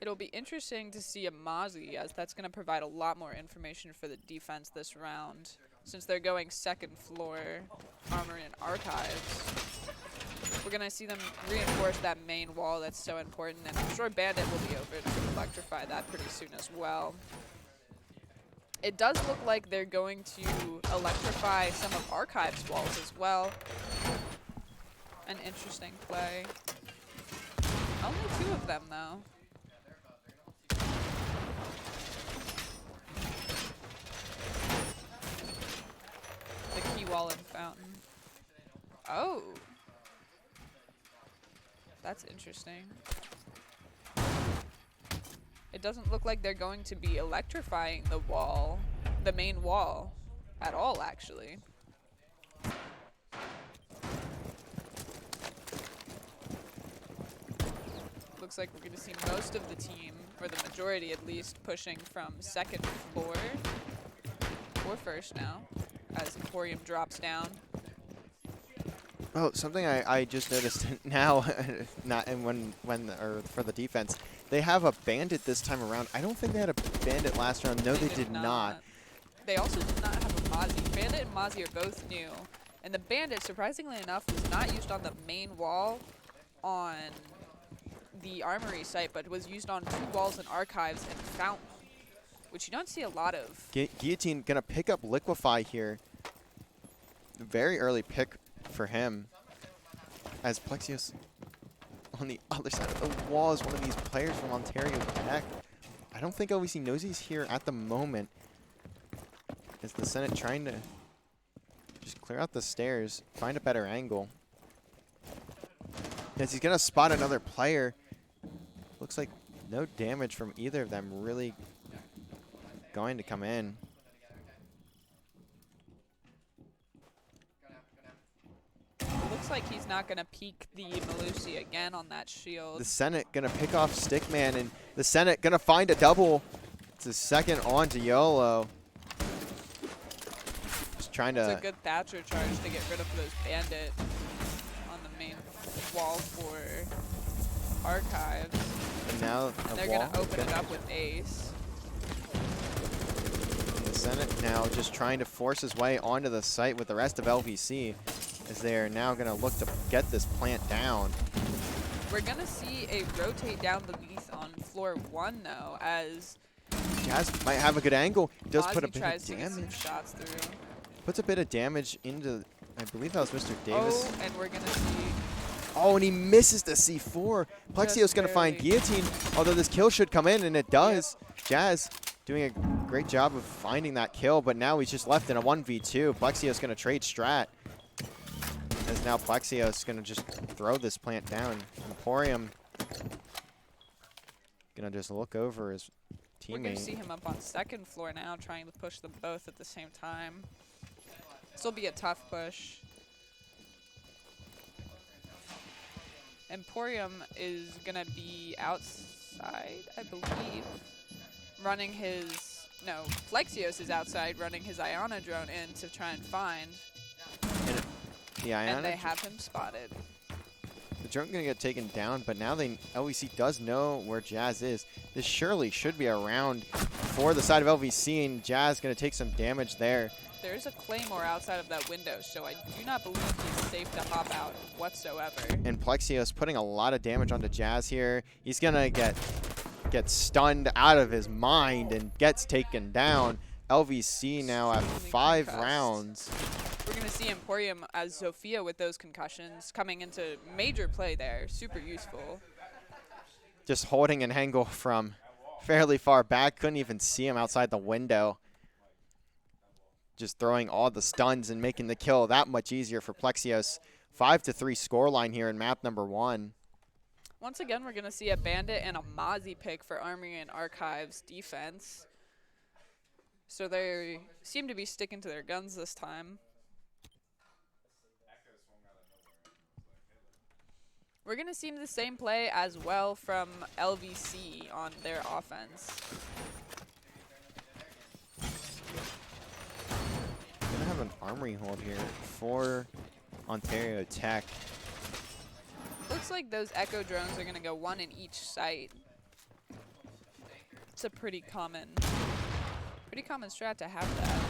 It'll be interesting to see a Mozzie, as that's going to provide a lot more information for the defense this round, since they're going second floor armory and archives. We're going to see them reinforce that main wall that's so important, and I'm sure Bandit will be over to electrify that pretty soon as well. It does look like they're going to electrify some of Archives' walls as well. An interesting play. Only 2 of them, though. The key wall and fountain. Oh. That's interesting. It doesn't look like they're going to be electrifying the wall, the main wall, at all, actually. Looks like we're going to see most of the team, or the majority at least, pushing from second floor, or first now, as Emporium drops down. Oh, something I just noticed now, not and for the defense, They have a bandit this time around. I don't think they had a bandit last round. No, they did not. They also did not have a Mozzie. Bandit and Mozzie are both new. And the bandit, surprisingly enough, was not used on the main wall on the armory site, but was used on 2 walls in archives and fountain, which you don't see a lot of. Guillotine gonna pick up Liquefy here. Very early pick for him. As Plexios on the other side of the wall is one of these players from Ontario Tech. I don't think LVC knows he's here at the moment. Is the Senate trying to just clear out the stairs, find a better angle. As he's gonna spot another player. Looks like no damage from either of them really going to come in. Looks like he's not going to peek the Malusi again on that shield. The Senate gonna pick off Stickman, and the Senate gonna find a double. It's a second on to YOLO. Just trying to. It's a good Thatcher charge to get rid of those bandit on the main wall for archives. And now They're going to open it up with Ace. And the Senate now just trying to force his way onto the site with the rest of LVC, as they are now going to look to get this plant down. We're going to see a rotate down the leaf on floor 1, though, as Jazz might have a good angle. Does put a Mozzie bit tries of to get some damage. shots through. Puts a bit of damage into, I believe that was Mr. Davis. Oh, and we're going to see... Oh, and he misses the C4. Plexio's going to find barely. Guillotine, although this kill should come in, and it does. Jazz doing a great job of finding that kill, but now he's just left in a 1v2. Plexio's going to trade strat. As now Plexios going to just throw this plant down. Emporium going to just look over his We're going to teammate. see him up on 2nd floor now, trying to push them both at the same time. This will be a tough push. Emporium is going to be outside, I believe, running his... No, Plexios is outside running his Iona drone in to try and find. The And Iona, they have him spotted. the drone going to get taken down, but now LVC does know where Jazz is. This surely should be a round for the side of LVC, and Jazz going to take some damage there. There's a Claymore outside of that window, so I do not believe he's safe to hop out whatsoever. And Plexios putting a lot of damage onto Jazz here. He's going to get stunned out of his mind and gets taken down. LVC now at Extremely 5 concussed. rounds. We're going to see Emporium as Zofia with those concussions coming into major play there. Super useful. Just holding an angle from fairly far back. Couldn't even see him outside the window. Just throwing all the stuns and making the kill that much easier for Plexios. 5-3 scoreline here in map number 1. Once again, we're going to see a Bandit and a Mozzie pick for Armory and Archives defense. So they seem to be sticking to their guns this time. We're going to see the same play as well from LVC on their offense. Gonna have an armory hold here for Ontario Tech. Looks like those Echo drones are going to go 1 in each site. It's a pretty common strat to have that.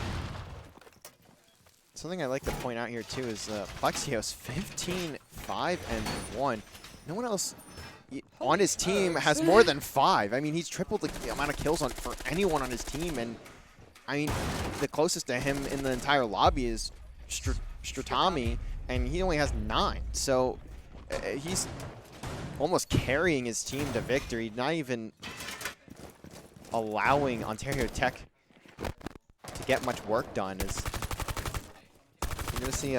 Something I like to point out here too is Plexios 15-5-1. No one else on his team has more than 5. I mean, he's tripled the amount of kills for anyone on his team, and I mean, the closest to him in the entire lobby is Stratami, and he only has 9. So he's almost carrying his team to victory, not even allowing Ontario Tech to get much work done. As you're going to see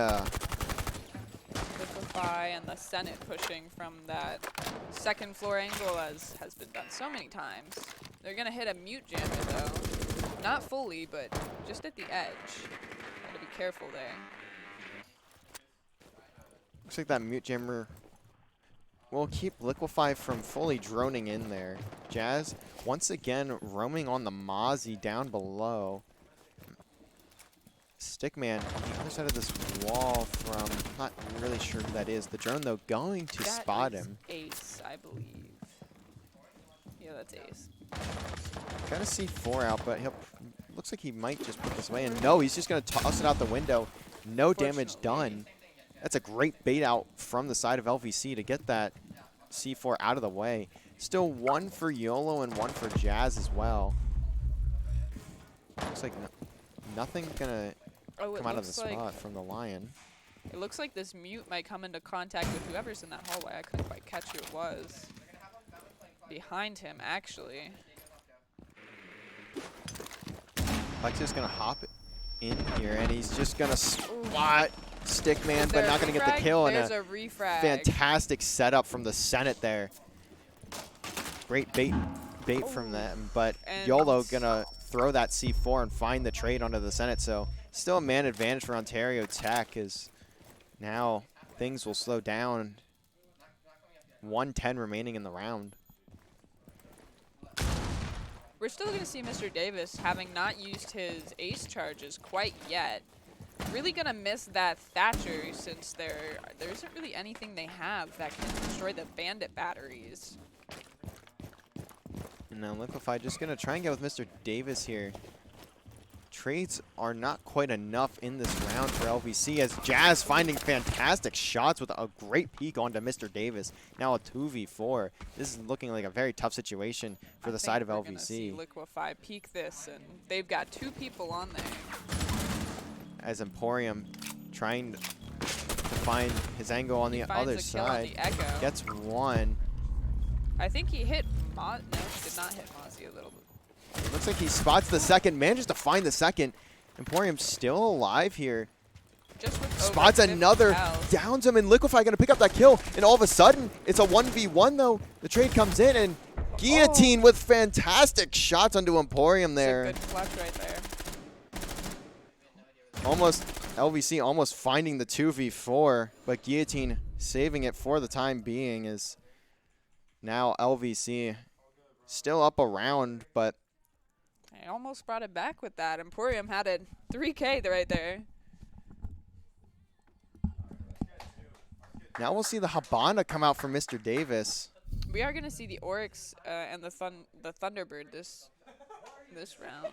Liquefy and the Senate pushing from that 2nd floor angle, as has been done so many times. They're going to hit a mute jammer though. Not fully, but just at the edge. Gotta be careful there. Looks like that mute jammer will keep Liquefy from fully droning in there. Jazz once again roaming on the Mozzie down below. Stickman on the other side of this wall from, not really sure who that is. The drone though going to spot him. Ace, I believe. Yeah, that's ace. Got a C4 out, but he'll looks like he might just put this away. And no, he's just going to toss it out the window. No damage done. That's a great bait out from the side of LVC to get that C4 out of the way. Still one for YOLO and one for Jazz as well. Looks like nothing going to come out of the spot from the Lion. It looks like this mute might come into contact with whoever's in that hallway. I couldn't quite catch who it was. Behind him, actually. Plexio's going to hop in here, and he's just going to spot Stickman, but not going to get the kill. There's and a refrag. Fantastic setup from the Senate there. Great bait from them, but And YOLO going to throw that C4 and find the trade onto the Senate. So still a man advantage for Ontario Tech, as now things will slow down. 1:10 remaining in the round. We're still going to see Mr. Davis, having not used his ace charges quite yet. Really going to miss that Thatcher, since there isn't really anything they have that can destroy the bandit batteries. And now Liquefy just going to try and get with Mr. Davis here. Trades are not quite enough in this round for LVC, as Jazz finding fantastic shots with a great peek onto Mr. Davis. Now a 2v4. This is looking like a very tough situation for the side of we're gonna see LVC. Liquefy peek this, and they've got 2 people on there. As Emporium trying to find his angle on the other side. On the Echo. Gets one. I think he hit no, he did not hit Mozzie a little bit. Looks like he spots the second, manages to find the second. Emporium still alive here. Just with Spots over 50 another, health. downs him, and Liquefy going to pick up that kill. And all of a sudden, it's a 1v1 though. The trade comes in, and Guillotine with fantastic shots onto Emporium there. It's a good clutch right there. Almost, LVC almost finding the 2v4, but Guillotine saving it for the time being, is now LVC still up a round, but I almost brought it back with that. Emporium had a 3K right there. now we'll see the Habana come out for Mr. Davis. We are going to see the Oryx and the Thunderbird this round.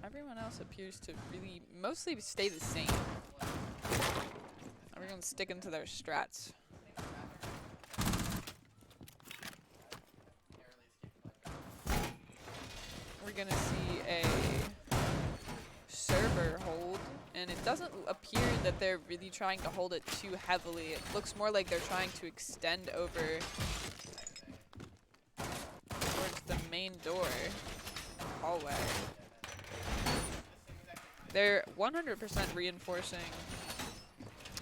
Everyone else appears to really mostly stay the same. Everyone's sticking to their strats. We're going to see a server hold, and it doesn't appear that they're really trying to hold it too heavily. It looks more like they're trying to extend over towards the main door hallway. They're 100% reinforcing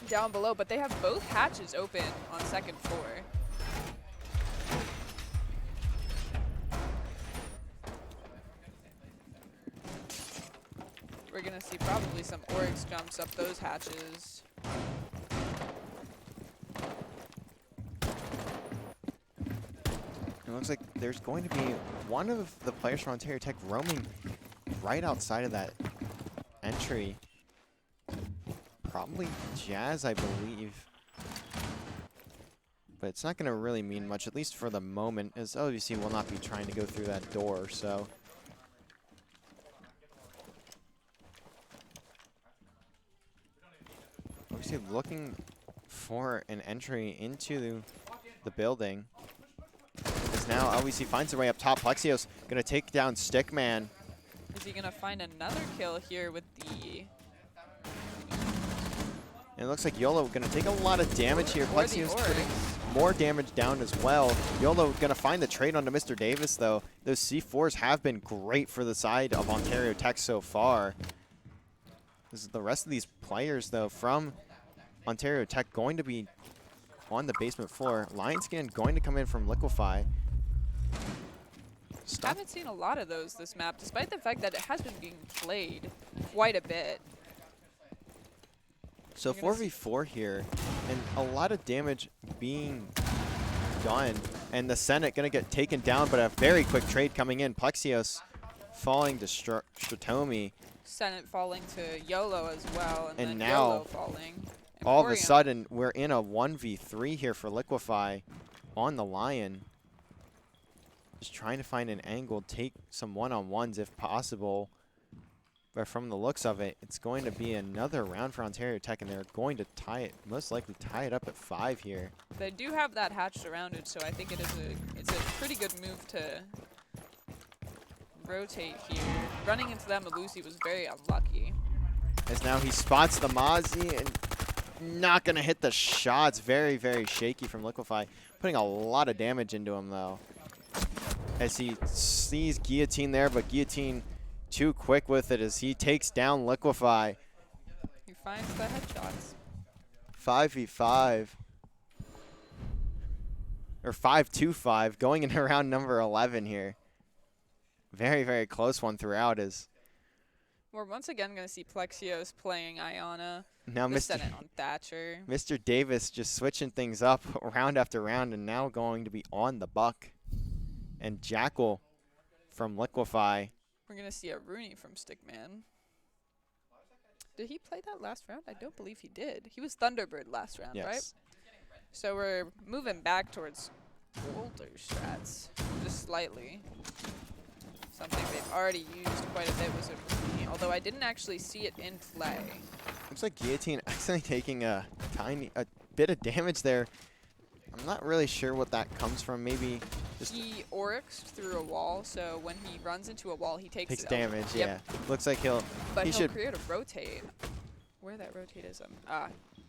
down below, but they have both hatches open on second floor. We're going to see probably some Oryx jumps up those hatches. It looks like there's going to be one of the players from Ontario Tech roaming right outside of that entry. Probably Jazz, I believe. But it's not going to really mean much, at least for the moment, as LVC will not be trying to go through that door, so. LVC looking for an entry into the building. As now LVC finds their way up top. Plexios going to take down Stickman. Is he going to find another kill here with the... And it looks like YOLO going to take a lot of damage here. Or the Plexios Oryx. putting more damage down as well. YOLO going to find the trade onto Mr. Davis, though. Those C4s have been great for the side of Ontario Tech so far. This is the rest of these players, though, from Ontario Tech going to be on the basement floor. Lionscan going to come in from Liquefy. Haven't seen a lot of those this map, despite the fact that it has been being played quite a bit. So 4v4 here, and a lot of damage being done. And the Senate going to get taken down, but a very quick trade coming in. Plexios falling to Stratomi. Senate falling to YOLO as well, and then now, YOLO falling. All of a Emporium. sudden, we're in a 1v3 here for Liquefy on the Lion. Just trying to find an angle, take some one-on-ones if possible. But from the looks of it, it's going to be another round for Ontario Tech, and they're going to tie it, most likely tie it up at 5 here. They do have that hatched around it, so I think it's a pretty good move to rotate here. Running into that Malusi was very unlucky. As now he spots the Mozzie and not going to hit the shots. Very, very shaky from Liquefy. Putting a lot of damage into him, though. As he sees Guillotine there, but Guillotine too quick with it as he takes down Liquefy. He finds the headshots. 5v5. Or 5-2-5, going into round number 11 here. Very, very close one throughout. As We're once again going to see Plexios playing Iona. now The Mr. Senate on Thatcher. Mr. Davis just switching things up round after round, and now going to be on the Buck. And Jackal from Liquefy. We're going to see a Rooney from Stickman. Did he play that last round? I don't believe he did. He was Thunderbird last round, Yes. right? So we're moving back towards older strats, just slightly. Something they've already used quite a bit was a Rooney, although I didn't actually see it in play. Looks like Guillotine accidentally taking a bit of damage there. I'm not really sure what that comes from. Maybe just He Oryxed through a wall, so when he runs into a wall, he takes damage. Yep. Yeah, looks like he'll. But he he'll should. create a rotate. Where that rotate is,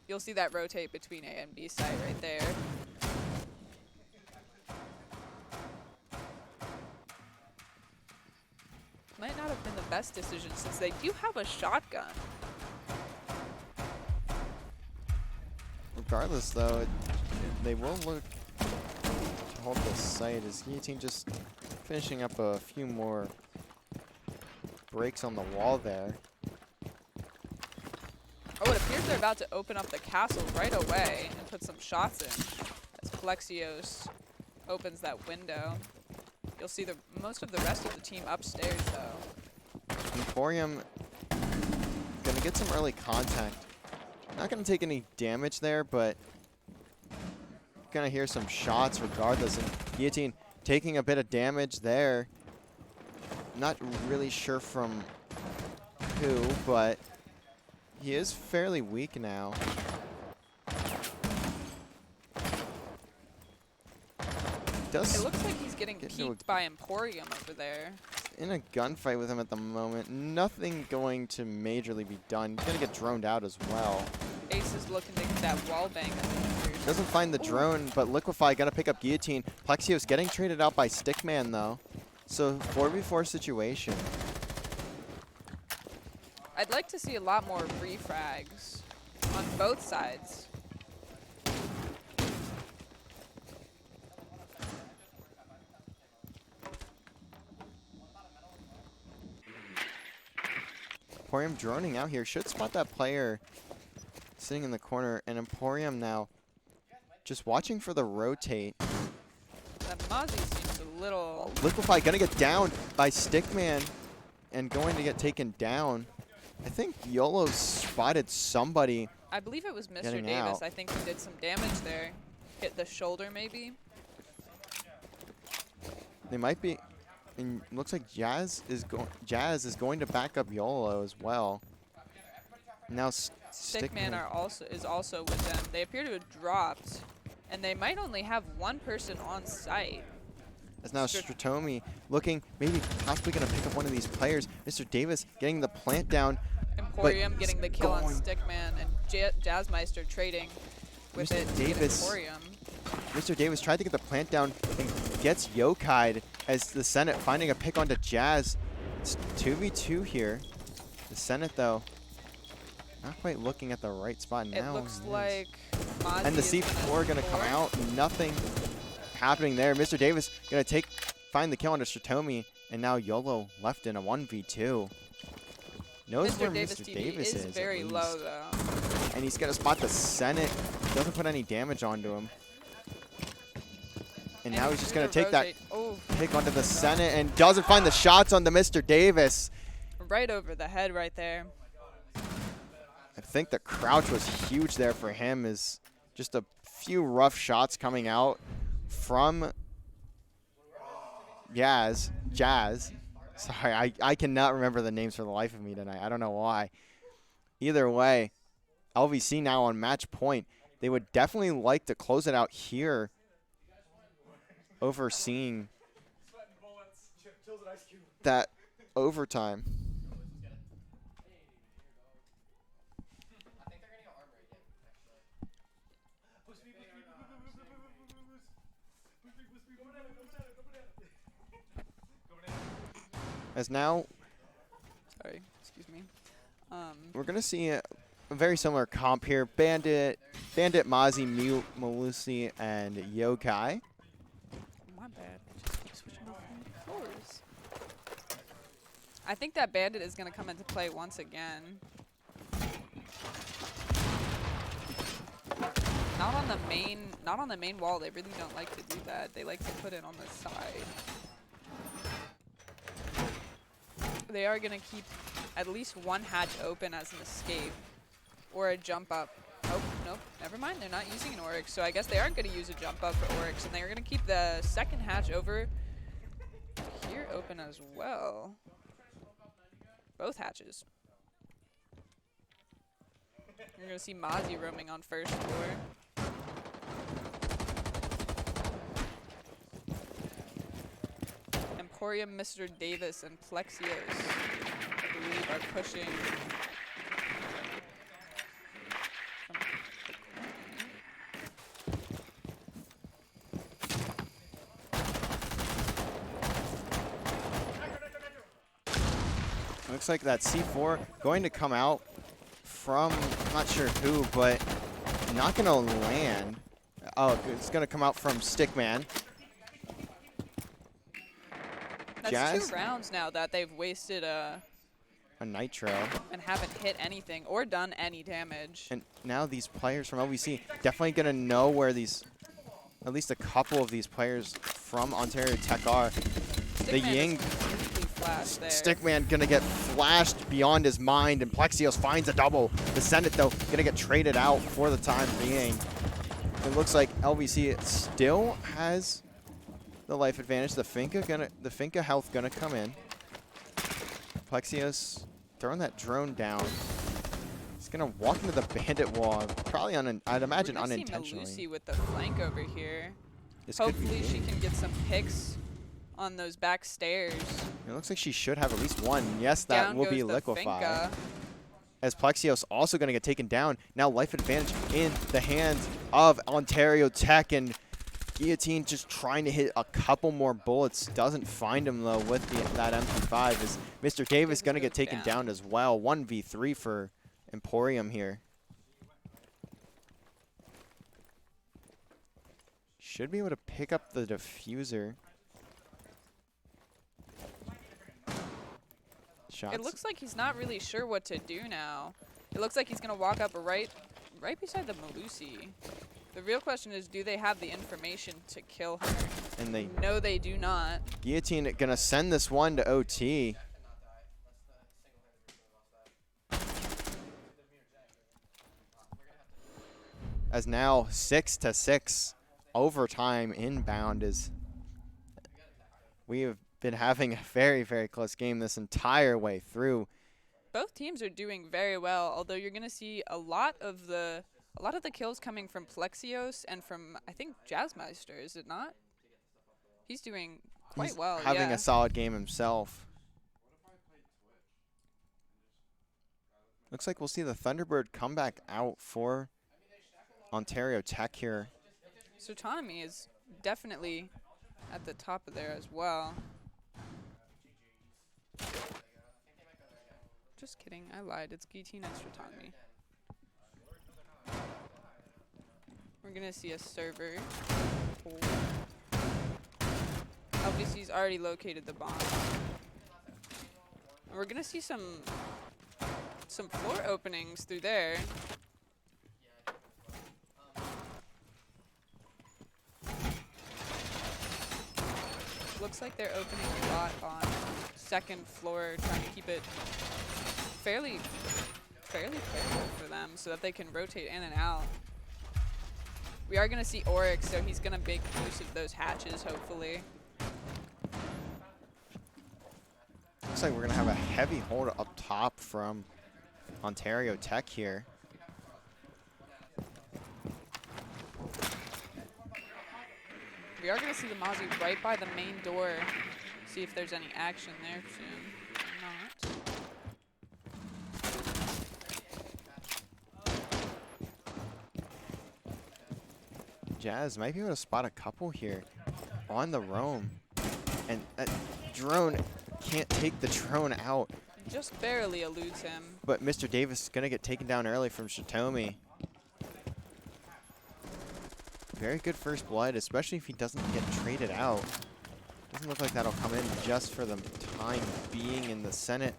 you'll see that rotate between A and B side right there. Might not have been the best decision since they do have a shotgun. Regardless, though, they will look to hold the site as Guillotine just finishing up a few more breaks on the wall there. Oh, it appears they're about to open up the castle right away and put some shots in as Plexios opens that window. You'll see the most of the rest of the team upstairs, though. Emporium gonna get some early contact. Not gonna take any damage there, but gonna hear some shots regardless. And Guillotine taking a bit of damage there. Not really sure from who, but he is fairly weak now. It looks like he's getting peeked by Emporium over there. In a gunfight with him at the moment. Nothing going to majorly be done. He's gonna get droned out as well. Ace is looking to get that wall bang. Doesn't find the drone, but Liquefy gonna pick up Guillotine. Plexios getting traded out by Stickman though. So 4v4 situation. I'd like to see a lot more refrags on both sides. Emporium droning out here. Should spot that player sitting in the corner. And Emporium now just watching for the rotate. That Mozzie seems a little... Liquefy gonna get down by Stickman and going to get taken down. I think YOLO spotted somebody. I believe it was Mr. Getting Davis. out. I think he did some damage there. Hit the shoulder, maybe. They might be. And looks like Jazz is going to back up YOLO as well. Now Stickman is also with them. They appear to have dropped, and they might only have one person on site. As now Stratomi looking, maybe possibly going to pick up one of these players. Mr. Davis getting the plant down. Emporium getting the kill on Stickman, and Jazzmeister trading with Mr. it to get Davis. Emporium. Mr. Davis tried to get the plant down and gets yokai'd as the Senate finding a pick onto Jazz. It's 2v2 here. The Senate, though, not quite looking at the right spot now. It looks like Mozzie and the is C4 going to come out. Nothing happening there. Mr. Davis going to find the kill onto Stratomi, and now YOLO left in a 1v2. Knows where Mr. Davis is very low, though. And he's going to spot the Senate. Doesn't put any damage onto him. And now he's just going to through take the that rotate. Oh, pick onto the Senate and doesn't find the shots on the Mr. Davis. right over the head right there. I think the crouch was huge there for him, is just a few rough shots coming out from Jazz. Sorry, I cannot remember the names for the life of me tonight. I don't know why. Either way, LVC now on match point. They would definitely like to close it out here, overseeing that overtime. As now, Sorry, excuse me. we're going to see a very similar comp here. Bandit, Mozzie, Malusi, and Yokai. My bad. I just keep switching off my floors. I think that Bandit is going to come into play once again. Not on the main wall. They really don't like to do that. They like to put it on the side. They are going to keep at least one hatch open as an escape or a jump up. Oh, nope, never mind. They're not using an Oryx, so I guess they aren't going to use a jump up for Oryx, and they're going to keep the second hatch over here open as well. Both hatches. You're going to see Mozzie roaming on first floor. Emporium, Mr. Davis, and Plexios, I believe, are pushing. Looks like that C4 going to come out from, I'm not sure who, but not going to land. Oh, it's going to come out from Stickman. That's Jazz? 2 rounds now that they've wasted A Nitro. and haven't hit anything or done any damage. And now these players from LVC definitely going to know where these, at least a couple of these players from Ontario Tech are. The Stickman Ying is completely flashed there. Stickman going to get flashed beyond his mind, and Plexios finds a double. The Senate, though, going to get traded out for the time being. It looks like LVC still has the life advantage. The Finka health gonna come in. Plexios throwing that drone down. He's gonna walk into the bandit wall, probably I'd imagine We're gonna unintentionally. see Malusi with the flank over here. This could be Hopefully she big. can get some picks on those back stairs. It looks like she should have at least one. Yes, that Down will goes be the liquefied. Finka. As Plexios also gonna get taken down. Now life advantage in the hands of Ontario Tech, and Guillotine just trying to hit a couple more bullets. Doesn't find him, though, with that MP5. Is Mr. Davis going to get taken down as well. 1v3 for Emporium here. Should be able to pick up the diffuser. Shots. It looks like he's not really sure what to do now. It looks like he's going to walk up right beside the Malusi. The real question is, do they have the information to kill her? And they No, they do not. Guillotine going to send this one to OT. As now 6-6 overtime inbound, is we have been having a very, very close game this entire way through. Both teams are doing very well, although you're going to see a lot of the kills coming from Plexios and from, I think, Jazzmeister, is it not? He's doing quite He's well, having yeah. a solid game himself. Looks like we'll see the Thunderbird come back out for Ontario Tech here. So Autonomy is definitely at the top of there as well. Just kidding, I lied. It's Guillotine and Autonomy. We're gonna see a server. LVC's already located the bomb. And we're gonna see some floor openings through there. Looks like they're opening a lot on second floor, trying to keep it fairly careful for them so that they can rotate in and out. We are going to see Oryx, so he's going to make use of those hatches, hopefully. Looks like we're going to have a heavy hold up top from Ontario Tech here. We are going to see the Mozzie right by the main door. See if there's any action there soon. Not. Jazz might be able to spot a couple here on the roam. And that drone can't take the drone out. Just barely eludes him. But Mr. Davis is going to get taken down early from Shitomi. Very good first blood, especially if he doesn't get traded out. Doesn't look like that'll come in just for the time being in the Senate.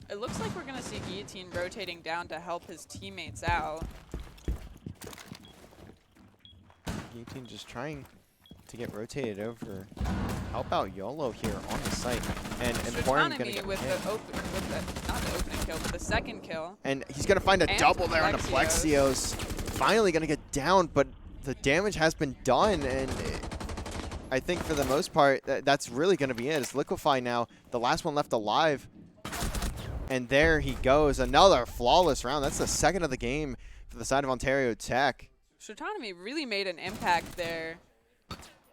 It looks like we're going to see Guillotine rotating down to help his teammates out. Guillotine just trying to get rotated over. Help out YOLO here on the site. And Emporium going to get with hit. not the opening kill, but the second kill. And he's going to find a And double there on the Plexios. Finally going to get down, but the damage has been done. And I think for the most part, that's really going to be it. It's Liquefy now, the last one left alive. And there he goes. Another flawless round. That's the second of the game for the side of Ontario Tech. Shitomi really made an impact there.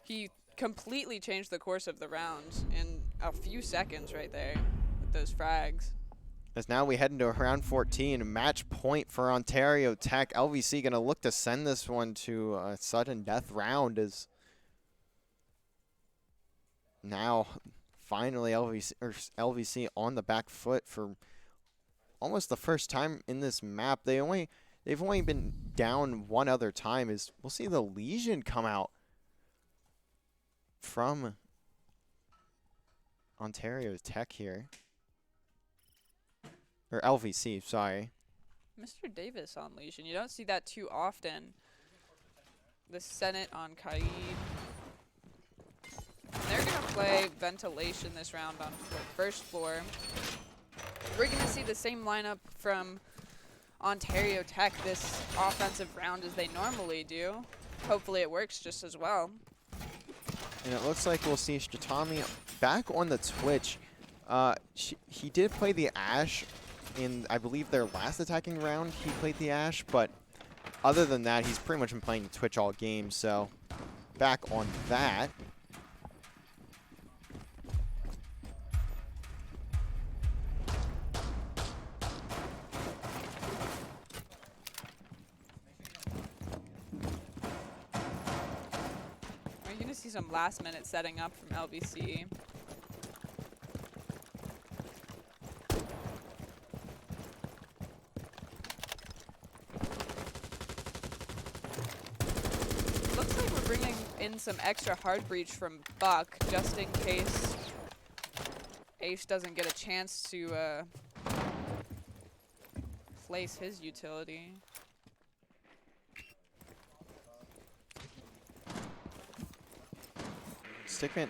He completely changed the course of the round in a few seconds right there with those frags. As now we head into round 14, match point for Ontario Tech. LVC going to look to send this one to a sudden death round as now finally LVC on the back foot for almost the first time in this map. They've only been down one other time. As we'll see the Legion come out from Ontario Tech here. Or LVC, sorry. Mr. Davis on Legion. You don't see that too often. The Senate on Kaid. They're going to play Ventilation this round on first floor. We're going to see the same lineup from Ontario Tech this offensive round as they normally do. Hopefully it works just as well. And it looks like we'll see Shitomi back on the Twitch. He did play the Ashe in, I believe, their last attacking round. He played the Ashe, but other than that, he's pretty much been playing the Twitch all game. So back on that. We're going to see some last minute setting up from LVC. Bringing in some extra hard breach from Buck just in case Ace doesn't get a chance to place his utility. Stickman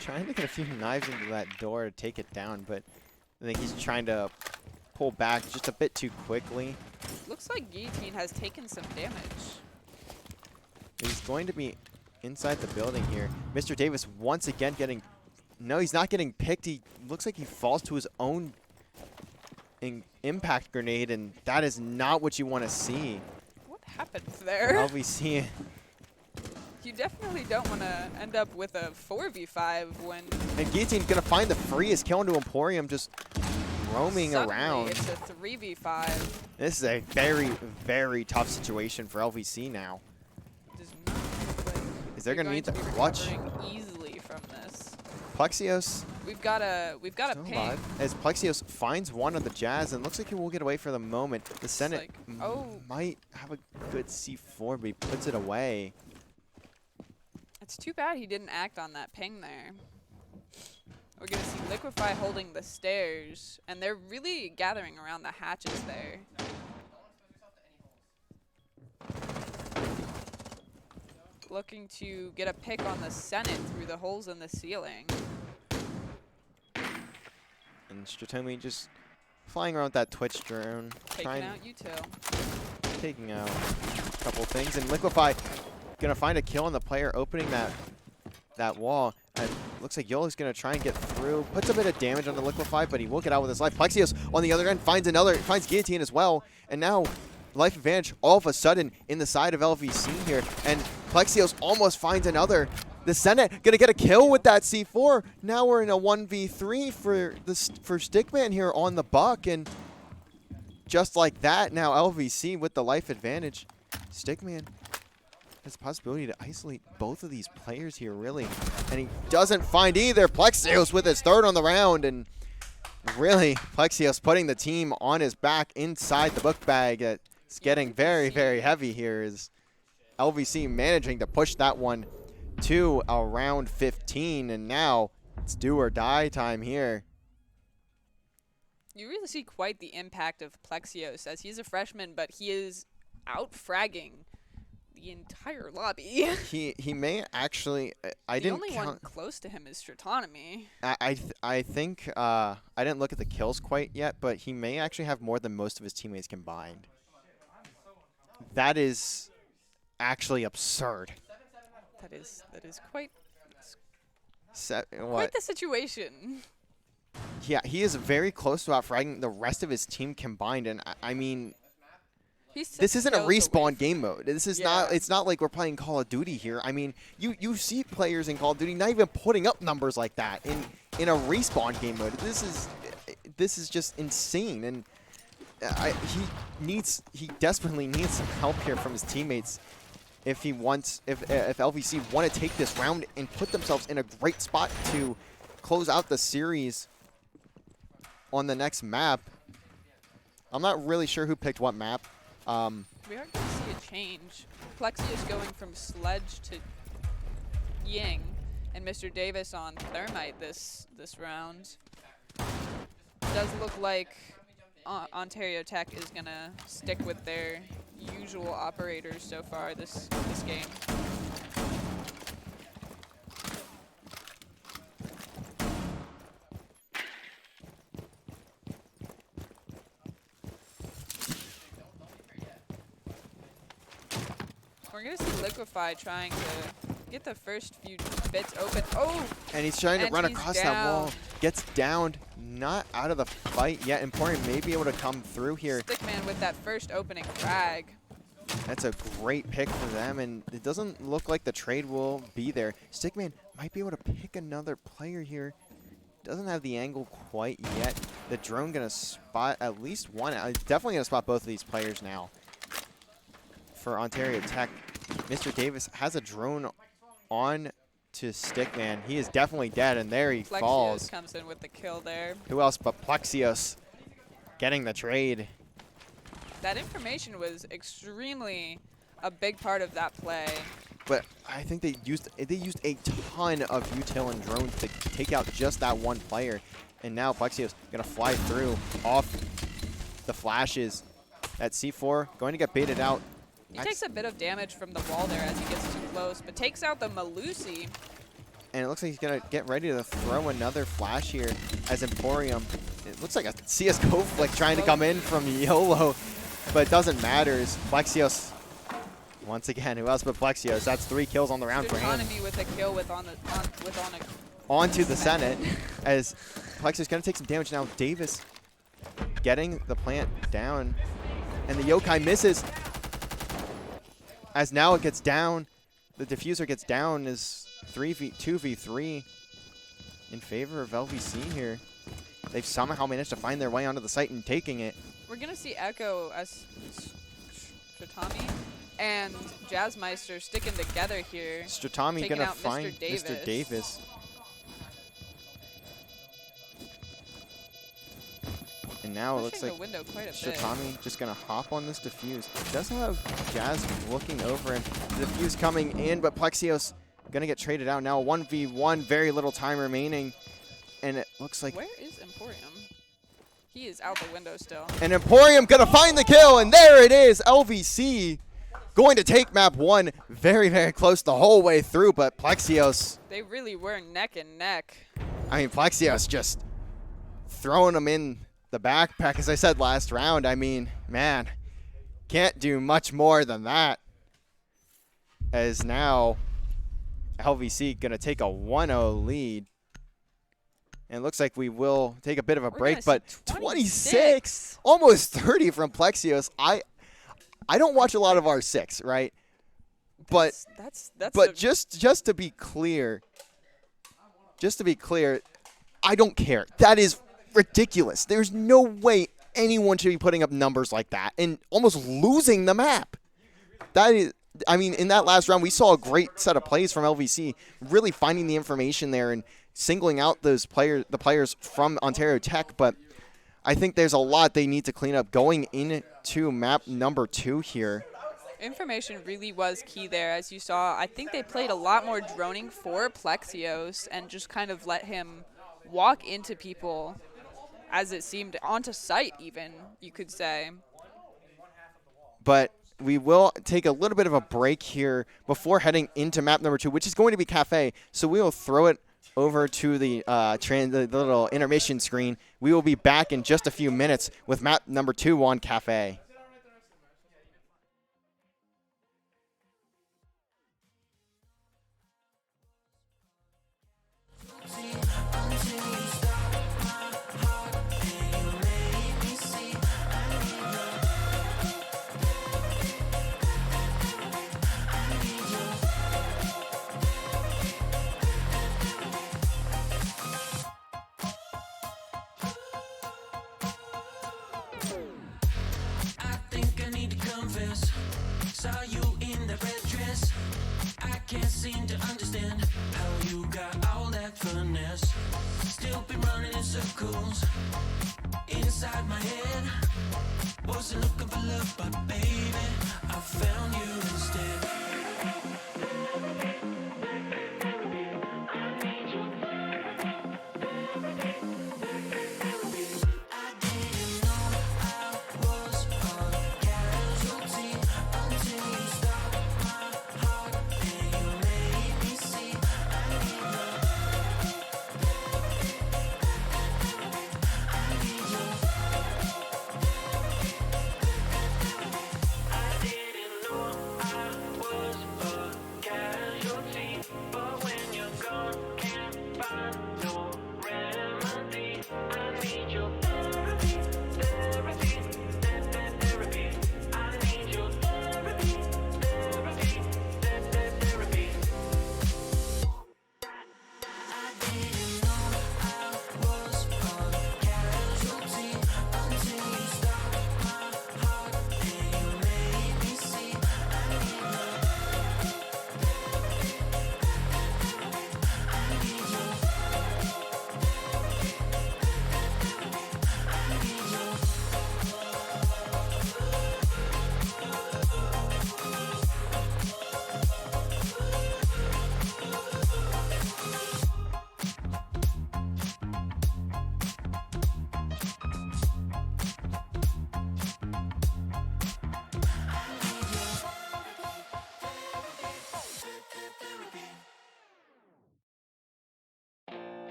trying to get a few knives into that door to take it down, but I think he's trying to pull back just a bit too quickly. Looks like Guillotine has taken some damage. He's going to be inside the building here. Mr. Davis once again getting... No, he's not getting picked. He looks like he falls to his own impact grenade, and that is not what you want to see. What happened there? LVC. You definitely don't want to end up with a 4v5 when... And Guillotine's going to find the freest kill into Emporium, just roaming suddenly around. It's a 3v5. This is a very, very tough situation for LVC now. Does not look like They're going to need the be clutch. recovering easily from this. Plexios We've got a still ping. alive, as Plexios finds one of the Jazz, and looks like he will get away for the moment. The Senate might have a good C4, but he puts it away. It's too bad he didn't act on that ping there. We're going to see Liquefy holding the stairs, and they're really gathering around the hatches there. looking to get a pick on the Senate through the holes in the ceiling. And Stratomi just flying around with that Twitch drone, Taking out util. taking out a couple things. And Liquify gonna find a kill on the player opening that wall. And looks like Yola's gonna try and get through. Puts a bit of damage on the Liquify, but he will get out with his life. Plexios on the other end finds Guillotine as well. And now life advantage all of a sudden in the side of LVC here. And Plexios almost finds another. The Senate gonna get a kill with that C4. Now we're in a 1v3 for Stickman here on the Buck, and just like that, now LVC with the life advantage. Stickman has the possibility to isolate both of these players here, really, and he doesn't find either. Plexios with his third on the round, and really Plexios putting the team on his back inside the book bag. It's getting very, very heavy here. Is LVC managing to push that one to around 15, and now it's do or die time here. You really see quite the impact of Plexios, as he's a freshman, but he is out-fragging the entire lobby. He may actually. I the didn't only count. one close to him is Stratonomy. I think I didn't look at the kills quite yet, but he may actually have more than most of his teammates combined. That is actually absurd. That is quite What? the situation. Yeah, he is very close to outfragging the rest of his team combined, and I mean, this isn't a respawn game mode. This is not. It's not like we're playing Call of Duty here. I mean, you see players in Call of Duty not even putting up numbers like that in a respawn game mode. This is just insane, and he desperately needs some help here from his teammates. If LVC want to take this round and put themselves in a great spot to close out the series on the next map. I'm not really sure who picked what map. We are going to see a change. Plexi is going from Sledge to Ying, and Mr. Davis on Thermite this round. Does look like Ontario Tech is going to stick with their usual operators so far this game. We're going to see Liquify trying to get the first few bits open. Oh! And he's trying to run across that wall. Gets downed. Not out of the fight yet. Emporium may be able to come through here. Stickman with that first opening frag. That's a great pick for them, and it doesn't look like the trade will be there. Stickman might be able to pick another player here. Doesn't have the angle quite yet. The drone going to spot at least one. Definitely going to spot both of these players now. For Ontario Tech, Mr. Davis has a drone on to Stickman. He is definitely dead, and there he falls. Comes in with the kill there. Who else but Plexios getting the trade? That information was extremely a big part of that play. But I think they used a ton of util and drones to take out just that one player. And now Plexios gonna fly through off the flashes. That C4 going to get baited out. He takes a bit of damage from the wall there as he gets too close, but takes out the Malusi. And it looks like he's going to get ready to throw another flash here as Emporium. It looks like a CSGO flick trying to come in from YOLO, but it doesn't matter. Plexios, once again, who else but Plexios? That's 3 kills on the round for him. With a kill Onto the Senate as Plexios going to take some damage now. Davis getting the plant down, and the Yokai misses. As now it gets down, the diffuser gets down is 2v3 in favor of LVC here. They've somehow managed to find their way onto the site and taking it. We're going to see Echo as Stratami and Jazzmeister sticking together here. Stratami going to find Mr. Davis. And now it looks like Stratami just going to hop on this diffuse. Does have Jazz looking over, and the diffuse coming in, but Plexios going to get traded out now. 1v1, very little time remaining. And it looks like... Where is Emporium? He is out the window still. And Emporium going to find the kill, and there it is. LVC going to take map 1 very, very close the whole way through, but Plexios, They really were neck and neck. I mean, Plexios just throwing them in the backpack, as I said last round. I mean, man, can't do much more than that. As now, LVC going to take a 1-0 lead. And it looks like we will take a bit of a break, but 26, almost 30 from Plexios. I don't watch a lot of R6, right? But just to be clear, I don't care. That is ridiculous. There's no way anyone should be putting up numbers like that and almost losing the map. That is, I mean, in that last round, we saw a great set of plays from LVC, really finding the information there and singling out those players, the players from Ontario Tech. But I think there's a lot they need to clean up going into map number 2 here. Information really was key there, as you saw. I think they played a lot more droning for Plexios and just kind of let him walk into people, as it seemed, onto site even, you could say. But we will take a little bit of a break here before heading into map number 2, which is going to be Cafe. So we will throw it over to the little intermission screen. We will be back in just a few minutes with map number 2 on Cafe. Saw you in the red dress. I can't seem to understand how you got all that finesse. Still been running in circles inside my head. Wasn't looking for love, but baby, I found you instead.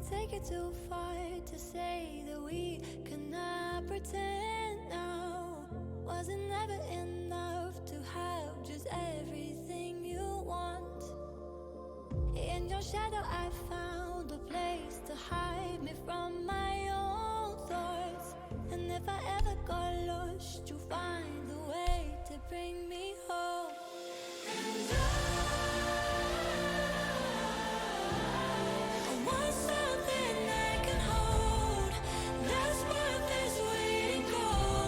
Take it too far to say that we cannot pretend now. Was it never enough to have just everything you want? In your shadow I found a place to hide me from my own thoughts. And if I ever got lost, you find a way to bring me home. And I want something I can hold that's worth this waiting cold.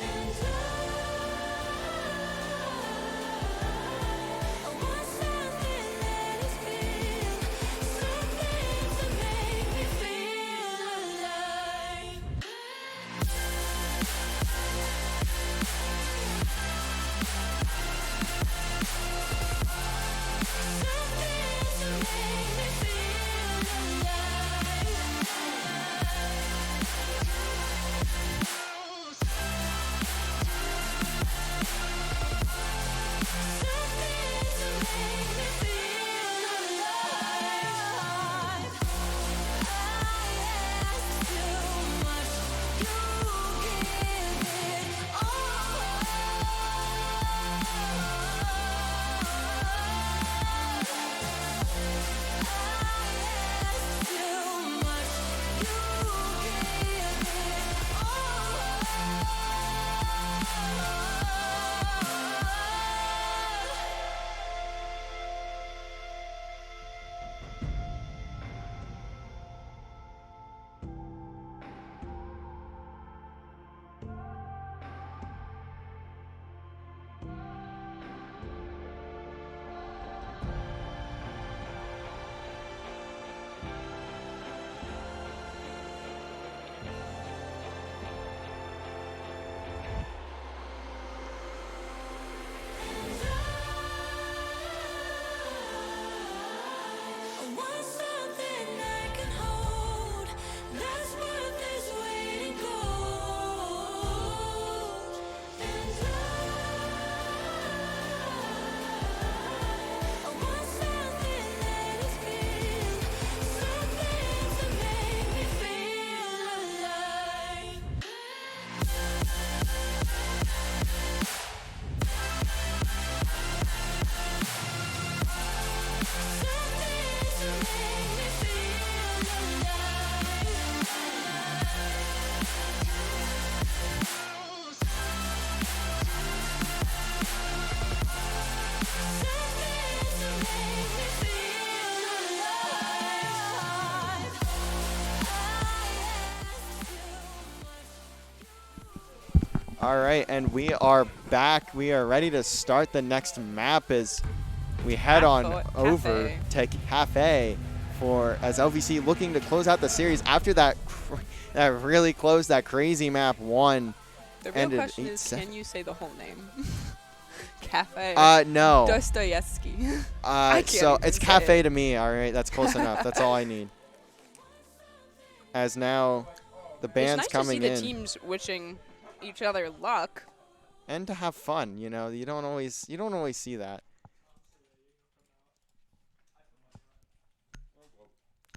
And I want something All right, and we are back. We are ready to start the next map as we head on over to Cafe as LVC looking to close out the series after that really close, that crazy map 1. The real question is, can you say the whole name? Cafe. No. Dostoevsky. So it's Cafe to me. All right, that's close enough. That's all I need. As now the band's it's nice coming to see in. the teams wishing each other luck. And to have fun, you know, you don't always see that.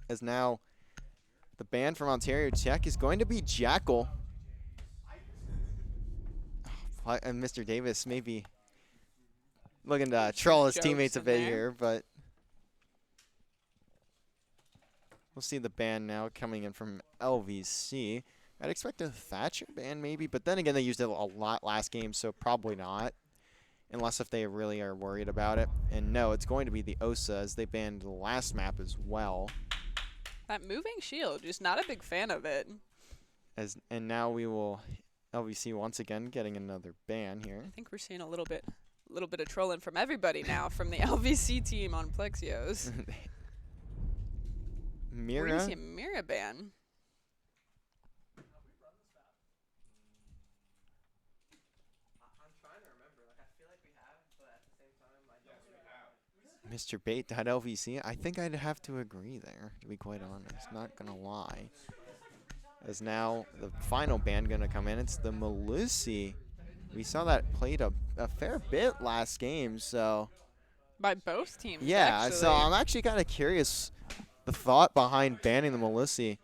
As now the band from Ontario Czech is going to be Jackal. And Mr. Davis maybe looking to troll his teammates a bit here, but we'll see the band now coming in from LVC. I'd expect a Thatcher band maybe, but then again, they used it a lot last game, so probably not. Unless if they really are worried about it. And no, it's going to be the OSA as they banned the last map as well. That moving shield, just not a big fan of it. And now we will LVC once again getting another ban here. I think we're seeing a little bit of trolling from everybody now from the LVC team on Plexios. Mira? We're going to see a Mira ban. Mr. Bait had LVC. I think I'd have to agree there, to be quite honest. Not gonna lie. As now the final band gonna come in. It's the Malusi. We saw that played a fair bit last game, so. By both teams, yeah, actually. so I'm actually kind of curious the thought behind banning the Malusi.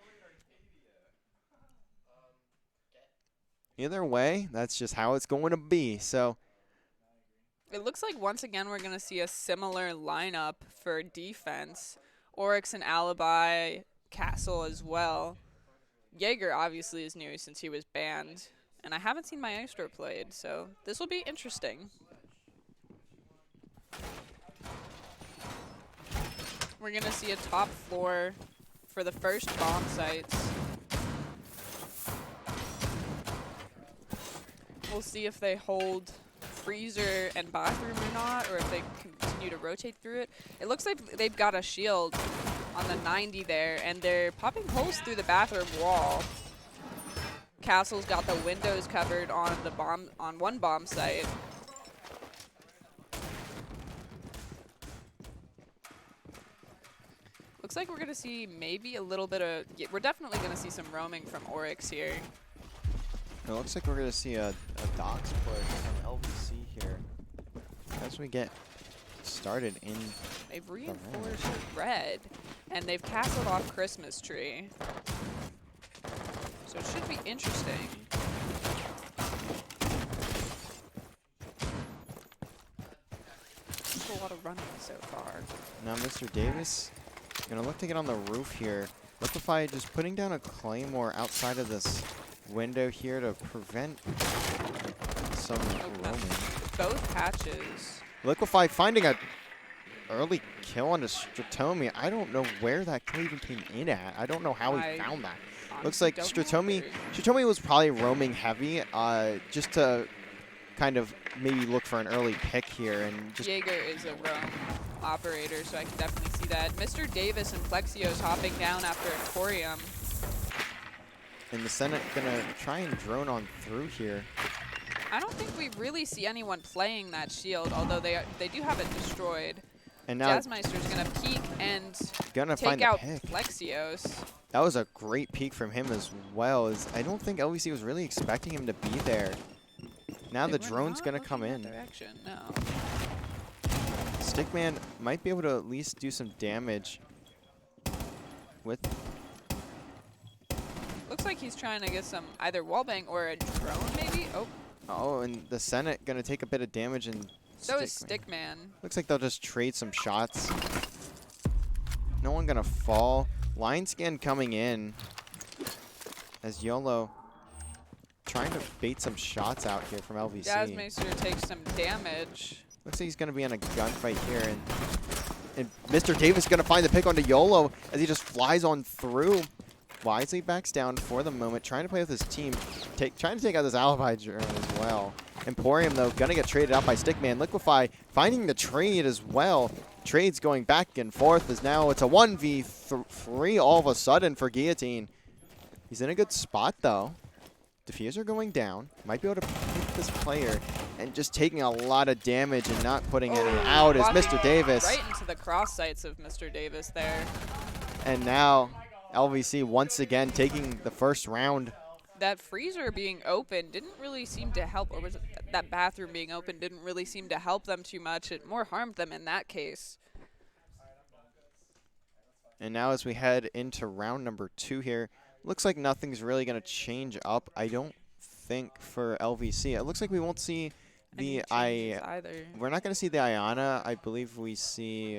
Either way, that's just how it's going to be, so. It looks like once again we're going to see a similar lineup for defense. Oryx and Alibi, Castle as well. Jaeger obviously is new since he was banned. And I haven't seen Maestro played, so this will be interesting. We're going to see a top floor for the first bomb sites. We'll see if they hold freezer and bathroom or not, or if they continue to rotate through it. It looks like they've got a shield on the 90 there, and they're popping holes through the bathroom wall. Castle's got the windows covered on the one bomb site. Looks like we're gonna see maybe a little bit of. Yeah, we're definitely gonna see some roaming from Oryx here. It looks like we're going to see a Docs push from LVC here as we get started in. They've reinforced red, and they've castled off Christmas Tree. So it should be interesting. Just a lot of running so far. Now Mr. Davis going to look to get on the roof here. Liquify just putting down a Claymore outside of this window here to prevent some roaming. Both hatches. Liquify finding a early kill on Stratomi. I don't know where that kill even came in at. I don't know how he found that. Looks like Stratomi was probably roaming heavy just to kind of maybe look for an early pick here. And just Jaeger is a roam operator, so I can definitely see that. Mr. Davis and Plexios hopping down after Emporium. And the Senate gonna try and drone on through here. I don't think we really see anyone playing that shield, although they do have it destroyed. And now Jazzmeister's gonna peek and take out pick. Plexios. That was a great peek from him as well. I don't think LVC was really expecting him to be there. Now the drone's gonna come in. No. Stickman might be able to at least do some damage with. Looks like he's trying to get some either wallbang or a drone, maybe. Oh, and the Senate gonna take a bit of damage, and so is Stickman. Looks like they'll just trade some shots. No one gonna fall. Line scan coming in as YOLO trying to bait some shots out here from LVC. Jazzmeister takes some damage. Looks like he's gonna be in a gunfight here, and Mr. Davis gonna find the pick onto YOLO as he just flies on through. wisely backs down for the moment, trying to play with his team, trying to take out this alibi drone as well. Emporium, though, going to get traded out by Stickman. Liquefy finding the trade as well. Trades going back and forth as now it's a 1v3 all of a sudden for Guillotine. He's in a good spot, though. Diffuser going down. Might be able to pick this player, and just taking a lot of damage and not putting any out is Mr. Davis. Right into the cross sights of Mr. Davis there. And now LVC once again taking the first round. That freezer being open didn't really seem to help, or was it that bathroom being open didn't really seem to help them too much. It more harmed them in that case. And now as we head into round number 2 here, looks like nothing's really going to change up, I don't think, for LVC. It looks like we won't see the we're not going to see the Iana. I believe we see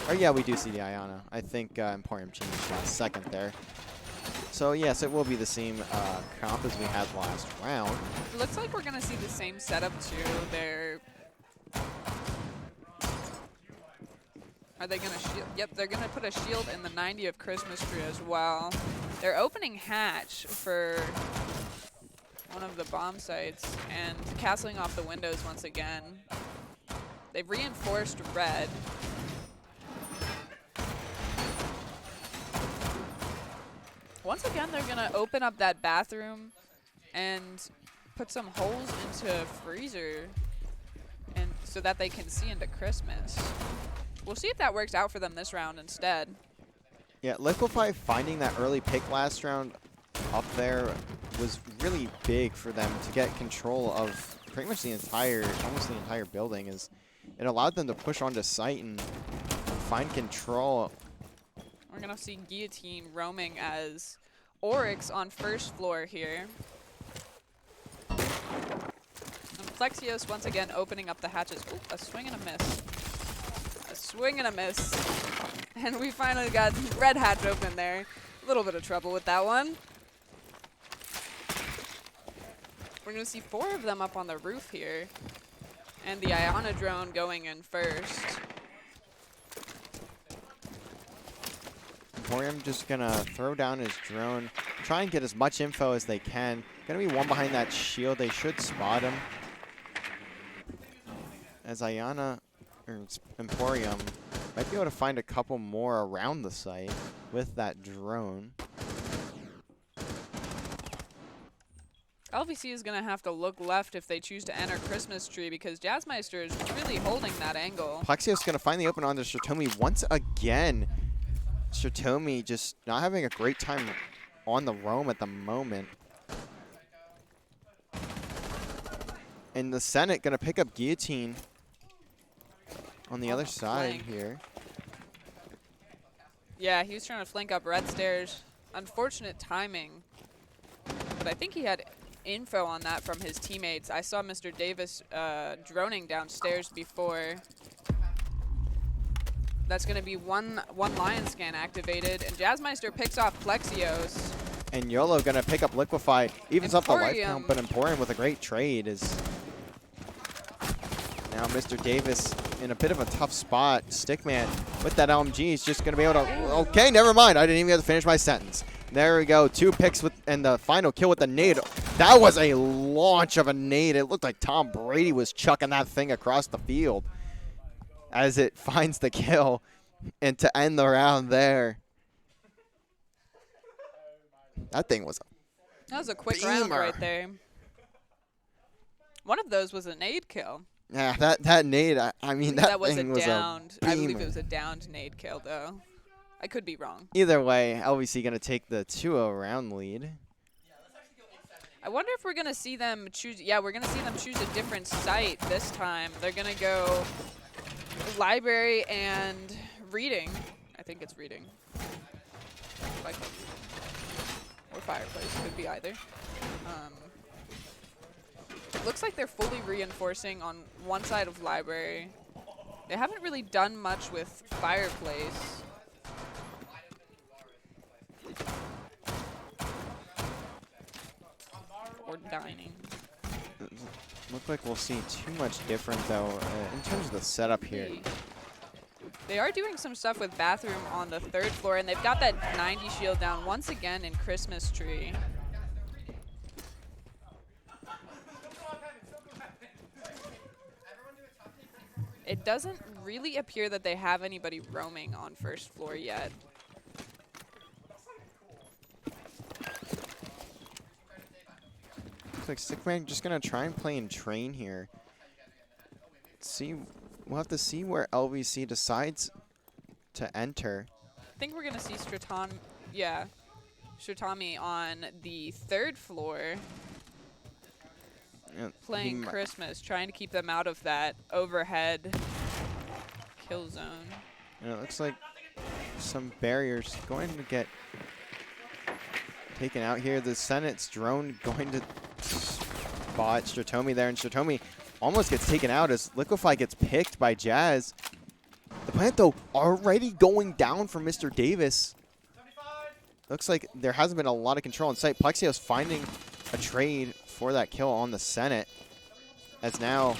or yeah, we do see the Iana. I think Emporium changed last second there. So yes, it will be the same comp as we had last round. It looks like we're going to see the same setup too. Are they going to shield? Yep, they're going to put a shield in the 90 of Christmas tree as well. They're opening hatch for one of the bomb sites and castling off the windows once again. They've reinforced red. Once again, they're going to open up that bathroom and put some holes into freezer and so that they can see into Christmas. We'll see if that works out for them this round instead. Yeah, Liquefy finding that early pick last round up there was really big for them to get control of pretty much the entire, almost the entire building. It allowed them to push onto site and find control. We're going to see Guillotine roaming as Oryx on first floor here. And Plexios once again opening up the hatches. Ooh, a swing and a miss. A swing and a miss. And we finally got red hatch open there. A little bit of trouble with that one. We're going to see 4 of them up on the roof here. And the Iana drone going in first. Emporium just going to throw down his drone, try and get as much info as they can. Going to be one behind that shield. They should spot him. As Iana, or Emporium, might be able to find a couple more around the site with that drone. LVC is going to have to look left if they choose to enter Christmas tree because Jazzmeister is really holding that angle. Plexios going to find the open onto Shirtomi once again. Shirtomi just not having a great time on the roam at the moment. And the Senate going to pick up Guillotine on the other side here. Yeah, he was trying to flank up red stairs. Unfortunate timing. But I think he had info on that from his teammates. I saw Mr. Davis droning downstairs before. That's going to be one lion scan activated, and Jazzmeister picks off Plexios. And YOLO going to pick up Liquefy, evens up the life Emporium. count, but Emporium with a great trade is now Mr. Davis in a bit of a tough spot. Stickman with that LMG is just going to be able to, okay, never mind. I didn't even get to finish my sentence. There we go, 2 picks with, and the final kill with the nade. That was a launch of a nade. It looked like Tom Brady was chucking that thing across the field as it finds the kill, and to end the round there. That thing was That was a quick beamer. round right there. One of those was a nade kill. Yeah, that nade, I mean, that was thing a was downed. a I believe beamer. it was a downed nade kill, though. I could be wrong. Either way, LVC going to take the 2-0 round lead. I wonder if we're going to see them choose. Yeah, we're going to see them choose a different site this time. They're going to go library and reading. I think it's reading. Or fireplace. Could be either. Looks like they're fully reinforcing on one side of library. They haven't really done much with fireplace. Or dining. Look like we'll see too much different, though, in terms of the setup here. They are doing some stuff with bathroom on the 3rd floor, and they've got that 90 shield down once again in Christmas Tree. It doesn't really appear that they have anybody roaming on 1st floor yet. Looks like Stickman just gonna try and play in train here. See, we'll have to see where LVC decides to enter. I think we're gonna see Stratami on the 3rd floor Yeah, playing Christmas, trying to keep them out of that overhead kill zone. And it looks like some barriers going to get taken out here. The Senate's drone going to spot Stratomi there, and Stratomi almost gets taken out as Liquefy gets picked by Jazz. The plant, though, already going down for Mr. Davis. Looks like there hasn't been a lot of control in sight. Plexios finding a trade for that kill on the Senate, as now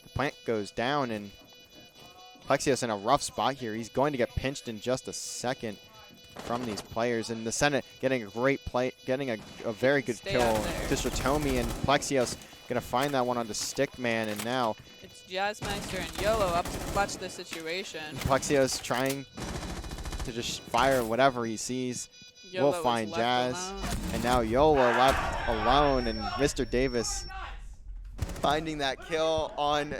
the plant goes down, and Plexios in a rough spot here. He's going to get pinched in just a second from these players, and the Senate getting a great play, getting a very good Stay kill out there. to Stratomi, and Plexios gonna find that one onto Stickman, and now It's Jazzmeister and YOLO up to clutch the situation. Plexios trying to just fire whatever he sees. YOLO We'll is find left Jazz, alone. and now YOLO left alone, and Mr. Davis finding that kill on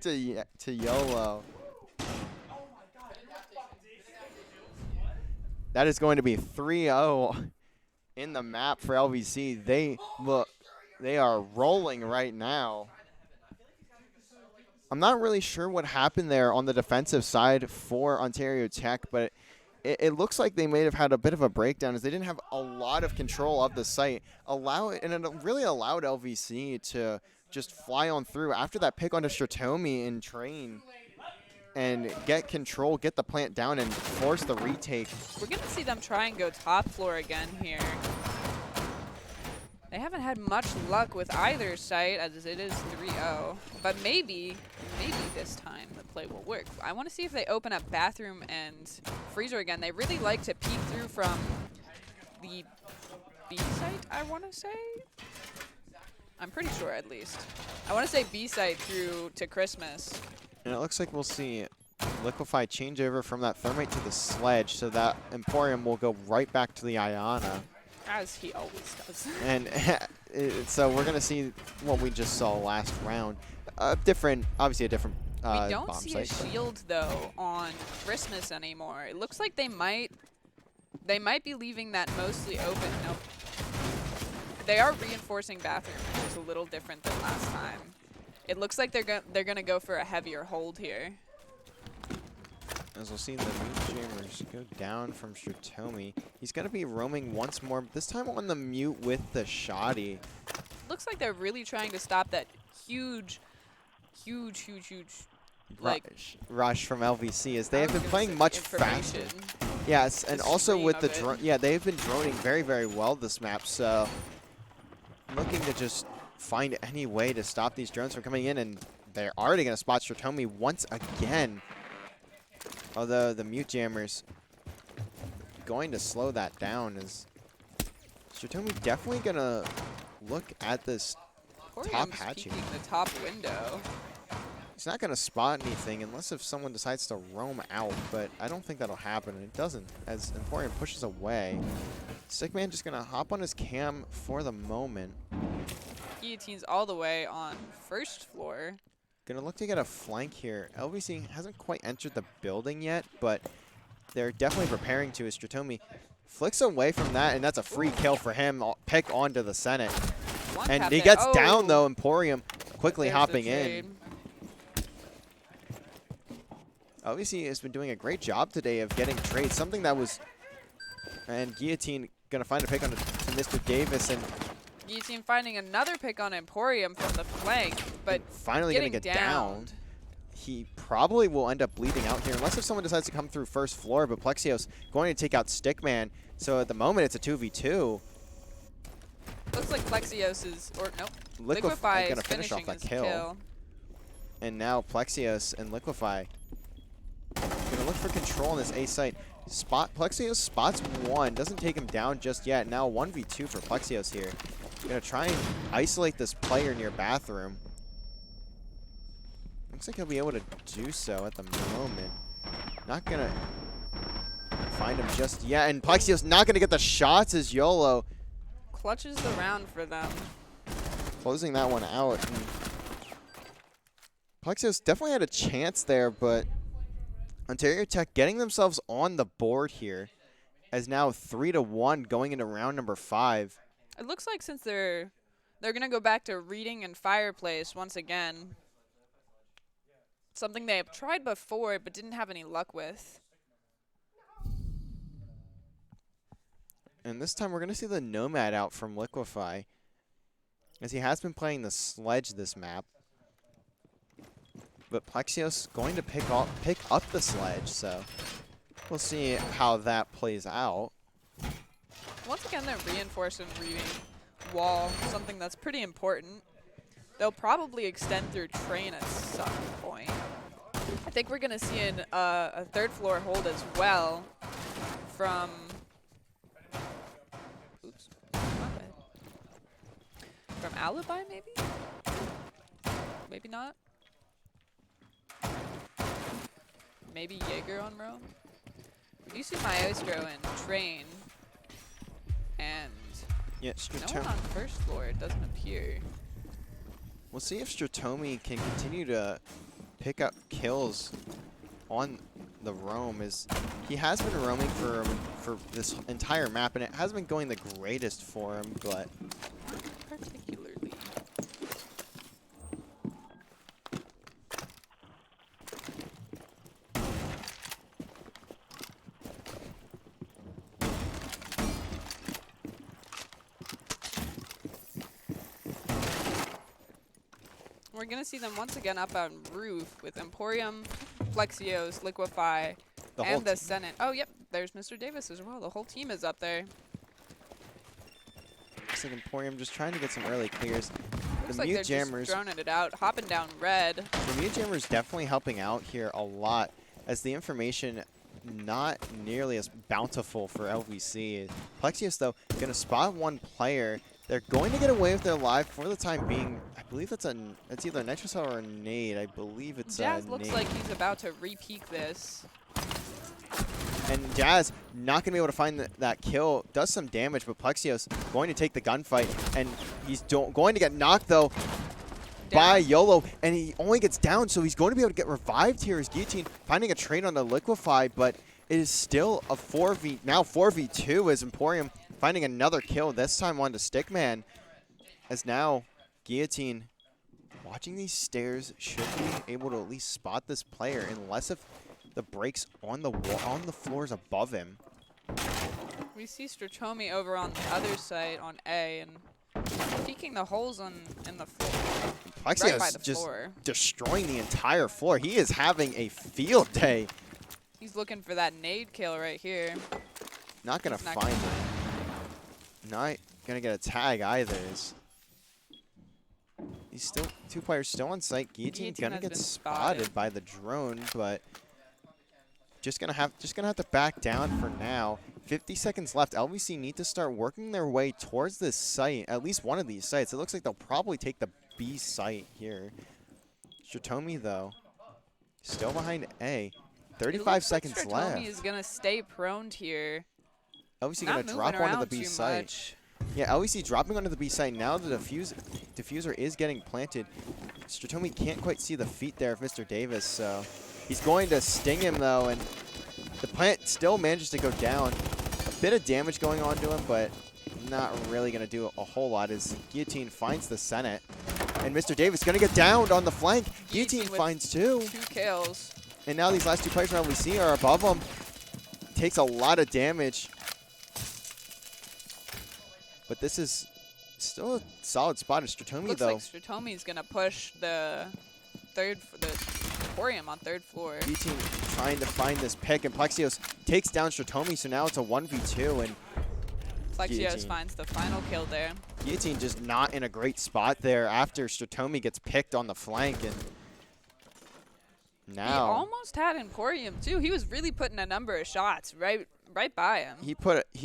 to YOLO. That is going to be 3-0 in the map for LVC. They are rolling right now. I'm not really sure what happened there on the defensive side for Ontario Tech, but it looks like they may have had a bit of a breakdown as they didn't have a lot of control of the site. And it really allowed LVC to just fly on through after that pick onto Stratomi in train and get control, get the plant down, and force the retake. We're going to see them try and go top floor again here. They haven't had much luck with either site, as it is 3-0. But maybe this time the play will work. I want to see if they open up bathroom and freezer again. They really like to peek through from the B site, I want to say. I'm pretty sure, at least. I want to say B site through to Christmas. And it looks like we'll see Liquefy change over from that Thermite to the Sledge, so that Emporium will go right back to the Iana. As he always does. And so we're going to see what we just saw last round. Obviously a different we don't bomb see site. a shield, though, on Christmas anymore. It looks like they might be leaving that mostly open. Nope. They are reinforcing bathroom, which is a little different than last time. It looks like they're gonna go for a heavier hold here. As we'll see the Mute Jammers go down from Stratomi. He's going to be roaming once more, but this time on the Mute with the Shoddy. Looks like they're really trying to stop that huge like rush from LVC, as they have been gonna playing say much faster. information. Yes, and also stream with the of it. drone. Yeah, they've been droning very, very well this map, so looking to just find any way to stop these drones from coming in, and they're already going to spot Stratomi once again. Although the Mute Jammers going to slow that down, is Stratomi definitely going to look at this top Emporium's hatching. peeking the top window. He's not going to spot anything unless if someone decides to roam out, but I don't think that'll happen, and it doesn't, as Emporium pushes away. Stickman just going to hop on his cam for the moment. Guillotines all the way on 1st floor. Gonna look to get a flank here. LVC hasn't quite entered the building yet, but they're definitely preparing to. As Stratomi flicks away from that, and that's a free kill for him. Pick onto the Senate. One And tap he in. gets Oh, down, though. Emporium quickly there's the hopping trade. in. LVC has been doing a great job today of getting trades. Something that was... And Guillotine gonna find a pick on to Mr. Davis, and Guillotine finding another pick on Emporium from the flank, but finally gonna getting get down. downed. He probably will end up bleeding out here, unless if someone decides to come through 1st floor, but Plexios going to take out Stickman. So at the moment, it's a 2v2. Looks like Plexios is, or nope, Liquefy Liquefy is gonna finish off finishing that his kill. And now Plexios and Liquefy gonna for control on this A site. Plexios spots one, doesn't take him down just yet. Now 1v2 for Plexios here. Gonna try and isolate this player near bathroom. Looks like he'll be able to do so at the moment. Not gonna find him just yet, and Plexios not gonna get the shots as YOLO Clutches the round for them. closing that one out. And Plexios definitely had a chance there, but Ontario Tech getting themselves on the board here as now 3-1 going into round number 5. It looks like since they're gonna go back to reading and fireplace once again. Something they have tried before but didn't have any luck with. And this time we're going to see the Nomad out from Liquify, as he has been playing the Sledge this map. But Plexios going to pick up the Sledge, so we'll see how that plays out. Once again, they're reinforcing reading wall, something that's pretty important. They'll probably extend through train at some point. I think we're going to see a third floor hold as well from... Oops. My bad. From Alibi, maybe? Maybe not. Maybe Jaeger on Rome. You see Maestro and Train, and Yeah, no one on first floor, it doesn't appear. We'll see if Stratomi can continue to pick up kills on the roam, as he has been roaming for this entire map, and it hasn't been going the greatest for him, but Particularly. We're going to see them once again up on roof with Emporium, Plexios, Liquify, and the Senate. Oh, yep, there's Mr. Davis as well. The whole team is up there. looks like Emporium just trying to get some early clears. Looks The like Mute they're Jammers, just droning it out, hopping down red. the Mute Jammers definitely helping out here a lot, as the information not nearly as bountiful for LVC. Plexios, though, going to spot one player. They're going to get away with their life for the time being. I believe it's either a Nitro Cell or a nade. I believe it's Jazz a looks nade. like he's about to re-peak this. And Jazz not going to be able to find that kill. Does some damage, but Plexios going to take the gunfight. And he's going to get knocked, though, by YOLO. And he only gets down, so he's going to be able to get revived here as Guillotine finding a trade on the Liquify. But it is still a 4v2 as Emporium finding another kill, this time on to Stickman. As now Guillotine watching these stairs should be able to at least spot this player, unless if the breaks on the wall, on the floors above him. We see Stratomi over on the other side on A and peeking the holes in the floor. Plexios Right by the just floor. destroying the entire floor. He is having a field day. He's looking for that nade kill right here. Not gonna He's not find gonna it. Not gonna get a tag either. He's still, two players still on site. Guillotine Guillotine gonna has get been spotted spotted. by the drone, but just gonna have to back down for now. 50 seconds left. LVC need to start working their way towards this site, at least one of these sites. It looks like they'll probably take the B site here. Stratomi, though, still behind A. 35 seconds Stratomi left. is gonna stay prone here. LVC Not gonna moving drop onto the around B too site. much. Yeah, LVC dropping onto the B site. Now the diffuser is getting planted. Stratomi can't quite see the feet there of Mr. Davis, so he's going to sting him, though, and the plant still manages to go down. A bit of damage going on to him, but not really going to do a whole lot as Guillotine finds the Senate. And Mr. Davis going to get downed on the flank. Guillotine with finds two. 2 kills. And now these last two players from LVC are above him. Takes a lot of damage. But this is still a solid spot as Stratomi, Looks though. like Stratomi's gonna push the Emporium on third floor. Guillotine trying to find this pick, and Plexios takes down Stratomi, so now it's a 1v2, and Plexios Guillotine. finds the final kill there. Guillotine just not in a great spot there after Stratomi gets picked on the flank, and He Now almost had Emporium too. He was really putting a number of shots right by him. he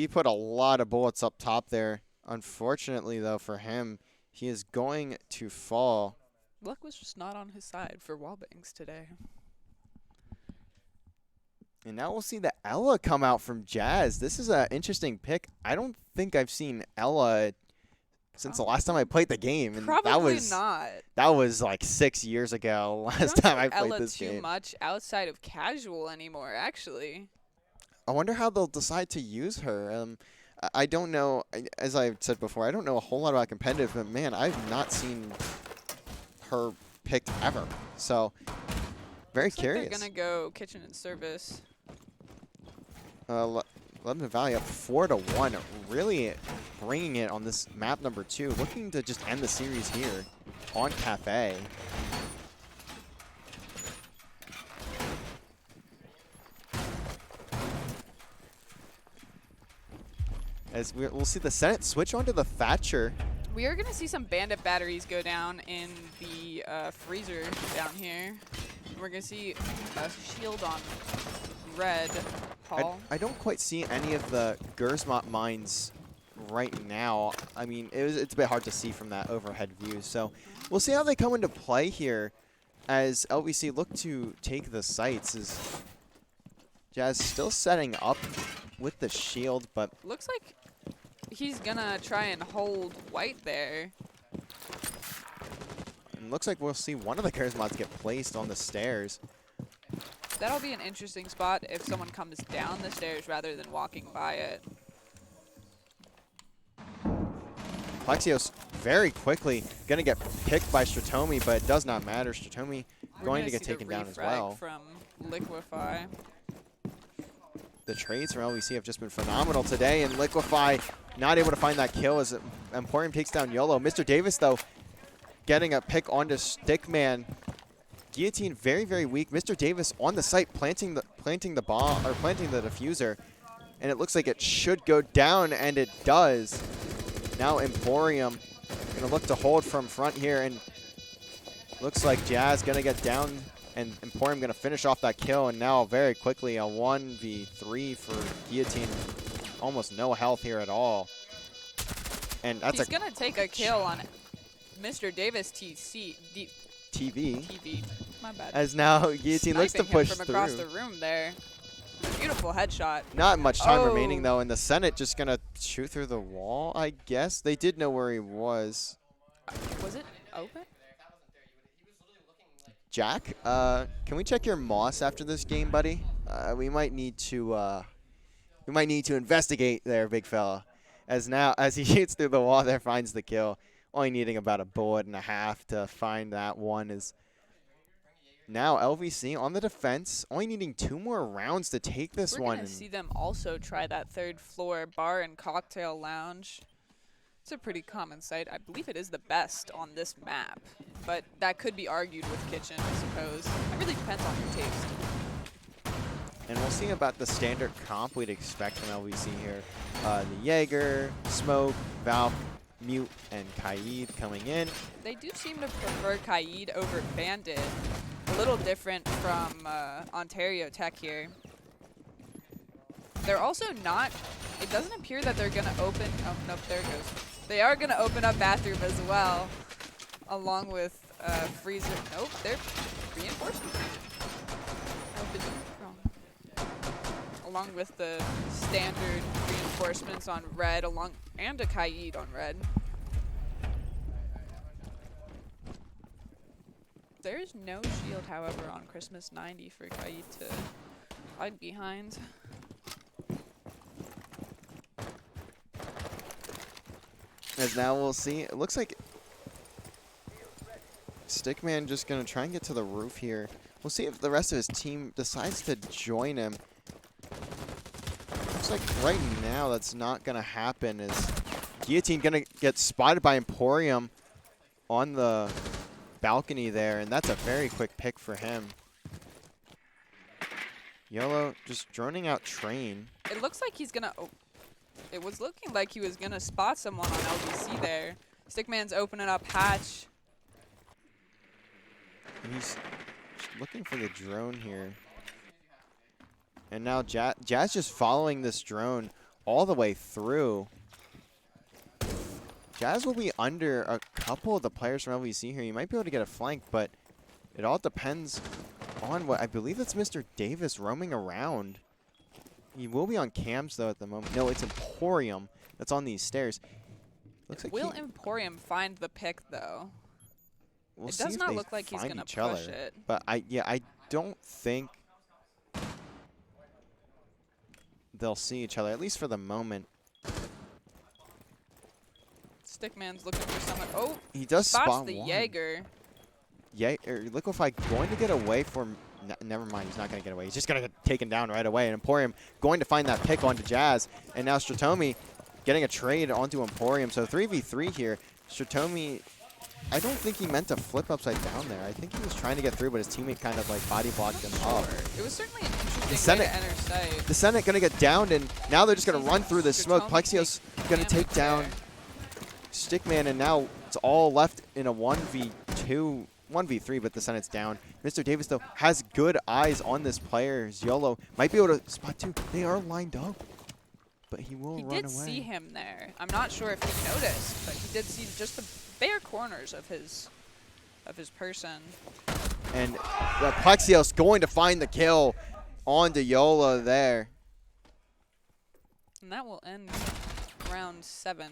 put a lot of bullets up top there. Unfortunately, though, for him, he is going to fall. Luck was just not on his side for wallbangs today. And now we'll see the Ella come out from Jazz. This is an interesting pick. I don't think I've seen Ella since the last time I played the game. And Probably not. That was like 6 years ago, last time I played Ella this too game. much outside of casual anymore, actually. I wonder how they'll decide to use her. I don't know. As I said before, I don't know a whole lot about competitive, but man, I've not seen her picked ever. So, very Looks curious. Like they're gonna go kitchen and service. Lebanon Valley up 4-1, really bringing it on this map number 2, looking to just end the series here on Cafe. As we'll see the Senate switch onto the Thatcher. We are gonna see some bandit batteries go down in the freezer down here. We're gonna see a shield on red. I don't quite see any of the Gersmont mines right now. I mean, it's a bit hard to see from that overhead view. So we'll see how they come into play here as LVC look to take the sites. Is Jazz still setting up with the shield, but looks like he's gonna try and hold white there. it looks like we'll see one of the Gersmonts get placed on the stairs. That'll be an interesting spot if someone comes down the stairs rather than walking by it. Plexios very quickly going to get picked by Stratomi, but it does not matter. Stratomi going to get taken down as well. From Liquify. The trades from LVC have just been phenomenal today, and Liquify not able to find that kill as Emporium takes down YOLO. Mr. Davis, though, getting a pick onto Stickman. Guillotine very, very weak. Mr. Davis on the site planting the bomb or planting the diffuser, and it looks like it should go down, and it does. Now Emporium gonna look to hold from front here, and looks like Jazz gonna get down, and Emporium gonna finish off that kill. And now very quickly a 1v3 for Guillotine. Almost no health here at all, and that's He's gonna take a kill on Mr. Davis TV. My bad. As now Guillotine looks to Sniping push him from through. across the room there. Beautiful headshot. Not much time Oh. remaining though, and the Senate just gonna shoot through the wall, I guess. They did know where he was. Was it open? Jack, can we check your moss after this game, buddy? We might need to investigate there, big fella. As he shoots through the wall there, finds the kill. Only needing about a bullet and a half to find that one. Is now LVC on the defense, only needing 2 more rounds to take this one. We're gonna see them also try that 3rd floor bar and cocktail lounge. It's a pretty common sight. I believe it is the best on this map, but that could be argued with kitchen, I suppose. It really depends on your taste. And we'll see about the standard comp we'd expect from LVC here. The Jaeger, Smoke, Valk, Mute, and Kaid coming in. They do seem to prefer Kaid over Bandit. A little different from Ontario Tech here. They're also not, it doesn't appear that they're going to open, oh, nope, there it goes. They are going to open up bathroom as well, along with freezer. Nope, they're reinforcement. Along with the standard reinforcements on red, and a Kaid on red. There's no shield, however, on Christmas 90 for Kaid to hide behind. As now we'll see, it looks like Stickman just gonna try and get to the roof here. We'll see if the rest of his team decides to join him. Looks like right now that's not gonna happen. Is Guillotine gonna get spotted by Emporium on the balcony there, and that's a very quick pick for him. YOLO just droning out Train. It looks like he's gonna, it was looking like he was gonna spot someone on LVC there. Stickman's opening up hatch. And he's looking for the drone here. And now Jazz just following this drone all the way through. Jazz will be under a couple of the players from LVC here. You might be able to get a flank, but it all depends on what I believe it's Mr. Davis roaming around. He will be on cams though at the moment. No, it's Emporium that's on these stairs. Looks like Will Emporium find the pick though? We'll It see does if not they look like he's find gonna each push other. it. But I don't think they'll see each other, at least for the moment. Stickman's looking for someone. Oh, He does spots spot the one. Jaeger. Liquefy going to get away from. Never mind, he's not going to get away. He's just going to get taken down right away. And Emporium going to find that pick onto Jazz. And now Stratomi getting a trade onto Emporium. So 3v3 here. Stratomi, I don't think he meant to flip upside down there. I think he was trying to get through, but his teammate kind of like body blocked him up. It was certainly an interesting Senate- way to enter sight. The Senate going to get downed, and now they're just going to run through this smoke. Stratomi Plexios takes going to take damage down there. Stickman, and now it's all left in a 1v2. 1v3, but the Senate's down. Mr. Davis, though, has good eyes on this player. YOLO might be able to spot two. They are lined up, but he will He run did away. see him there. I'm not sure if he noticed, but he did see just the bare corners of his person. And Plexios going to find the kill onto YOLO there. And that will end round 7.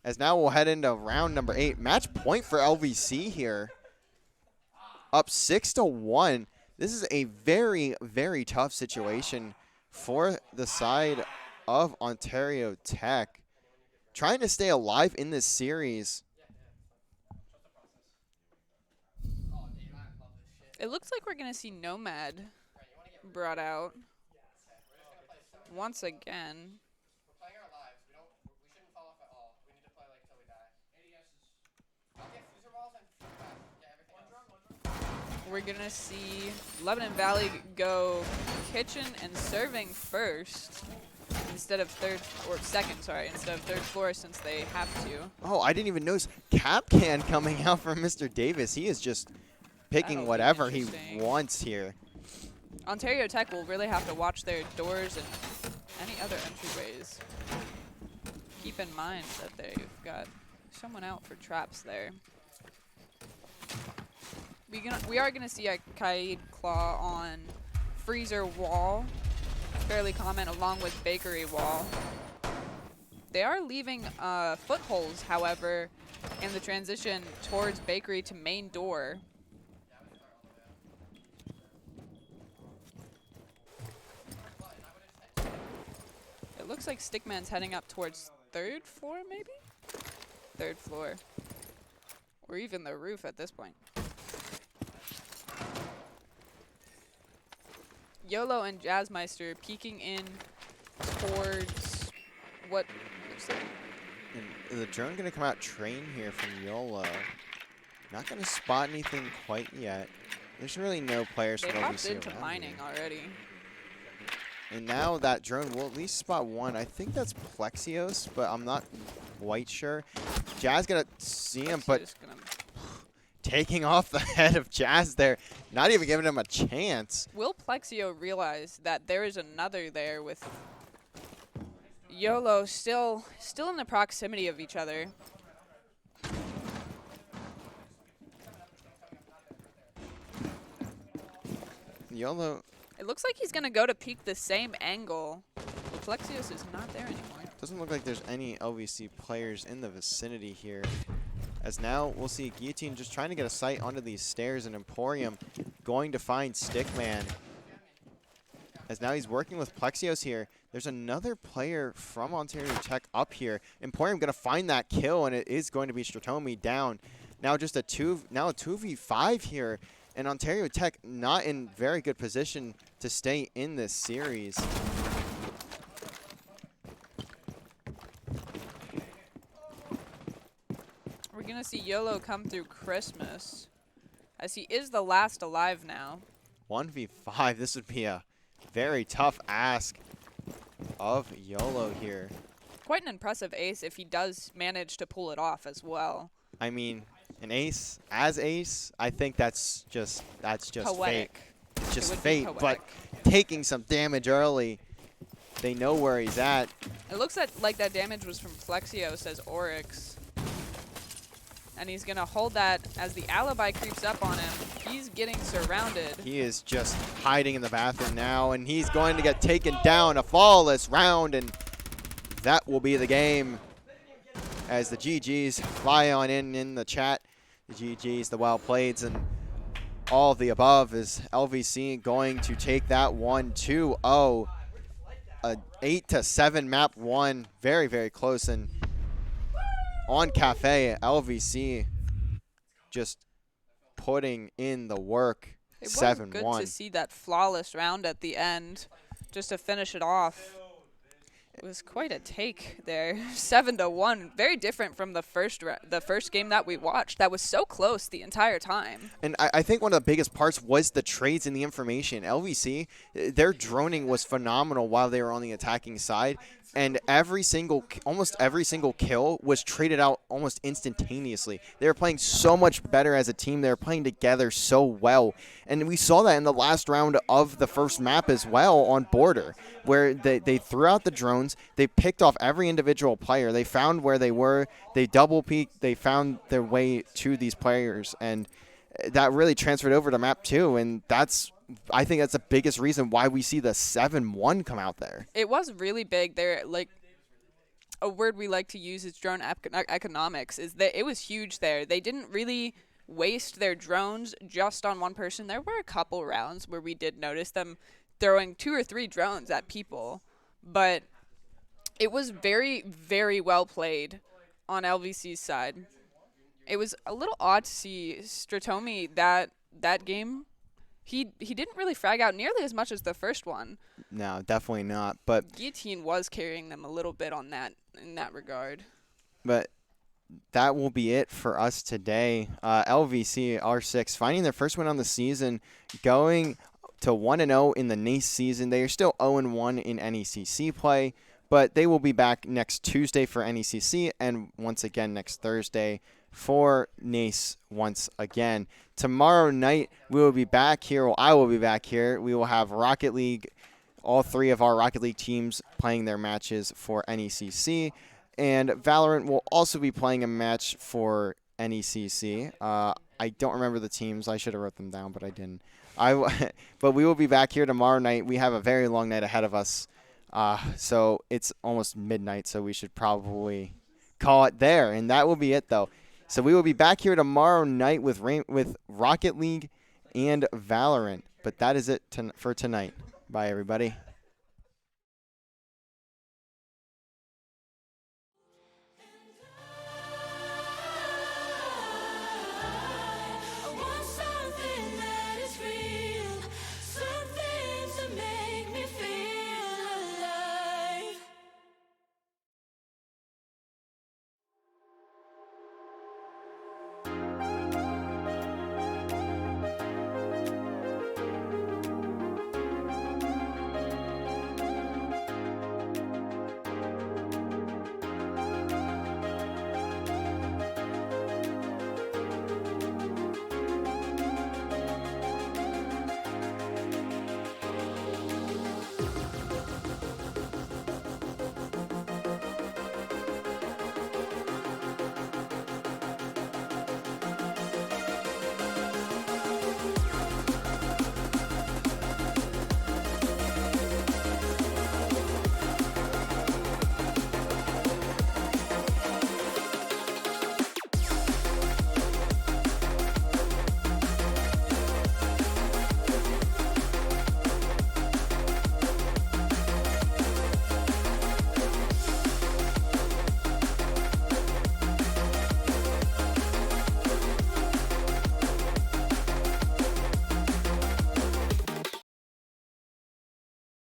As now we'll head into round number 8. Match point for LVC here. Up 6-1. This is a very, very tough situation for the side of Ontario Tech. Trying to stay alive in this series. It looks like we're going to see Nomad brought out once again. We're going to see Lebanon Valley go kitchen and serving first instead of instead of third floor since they have to. Oh, I didn't even notice Capcan coming out from Mr. Davis. He is just picking That'll be whatever he interesting. wants here. Ontario Tech will really have to watch their doors and any other entryways. Keep in mind that they've got someone out for traps there. We are gonna see a Kaid Claw on Freezer Wall, fairly common, along with Bakery Wall. They are leaving footholds, however, in the transition towards Bakery to main door. It looks like Stickman's heading up towards third floor, maybe? Third floor. Or even the roof at this point. YOLO and Jazzmeister peeking in towards what looks like. And the drone going to come out train here from YOLO. Not going to spot anything quite yet. There's really no players They from hopped LVC into around mining here. already. And now that drone will at least spot one. I think that's Plexios, but I'm not quite sure. Jazz going to see him, but Just gonna taking off the head of Jazz there. Not even giving him a chance. Will Plexio realize that there is another there with YOLO still in the proximity of each other? YOLO It looks like he's gonna go to peek the same angle. Plexios is not there anymore. doesn't look like there's any LVC players in the vicinity here. As now we'll see Guillotine just trying to get a sight onto these stairs, and Emporium going to find Stickman. As now he's working with Plexios here. There's another player from Ontario Tech up here. Emporium going to find that kill, and it is going to be Stratomi down. Now just a 2v5 here, and Ontario Tech not in very good position to stay in this series. We're gonna see YOLO come through Christmas, as he is the last alive now. 1v5, this would be a very tough ask of YOLO here. Quite an impressive ace if he does manage to pull it off as well. I mean, An ace as ace, I think that's just Poetic. fate. It's just would be fate, but poetic. taking some damage early. They know where he's at. It looks like that damage was from Plexio, says Oryx. And he's going to hold that as the alibi creeps up on him. He's getting surrounded. He is just hiding in the bathroom now, and he's going to get taken down. A flawless round, and that will be the game. As the GGs fly on in the chat. The GGs, the well playeds, and all of the above is LVC going to take that 1-2-0. A 8-7 map 1, very, very close. And on Cafe, LVC just putting in the work. It 7-1. was good to see that flawless round at the end, just to finish it off. It was quite a take there, 7-1. Very different from the first game that we watched. That was so close the entire time. And I think one of the biggest parts was the trades and the information. LVC, their droning was phenomenal while they were on the attacking side. And almost every single kill was traded out almost instantaneously. They were playing so much better as a team. They were playing together so well. And we saw that in the last round of the first map as well on Border, where they threw out the drones. They picked off every individual player. They found where they were. They double peeked. They found their way to these players. And that really transferred over to map 2. And I think that's the biggest reason why we see the 7-1 come out there. It was really big. There, like, a word we like to use is drone economics, is that it was huge there. They didn't really waste their drones just on one person. There were a couple rounds where we did notice them throwing 2 or 3 drones at people, but it was very, very well played on LVC's side. It was a little odd to see Stratomi that game. He didn't really frag out nearly as much as the first one. No, definitely not. But Guillotine was carrying them a little bit on that in that regard. But that will be it for us today. LVC R6 finding their first win on the season, going to 1-0 in the NACE season. They are still 0-1 in NECC play, but they will be back next Tuesday for NECC and once again next Thursday for NACE once again. Tomorrow night, we will be back here. Well, I will be back here. We will have Rocket League, all 3 of our Rocket League teams playing their matches for NECC. And Valorant will also be playing a match for NECC. I don't remember the teams. I should have wrote them down, but I didn't. But we will be back here tomorrow night. We have a very long night ahead of us. So it's almost midnight, so we should probably call it there. And that will be it, though. So we will be back here tomorrow night with Rocket League and Valorant. But that is it for tonight. Bye, everybody.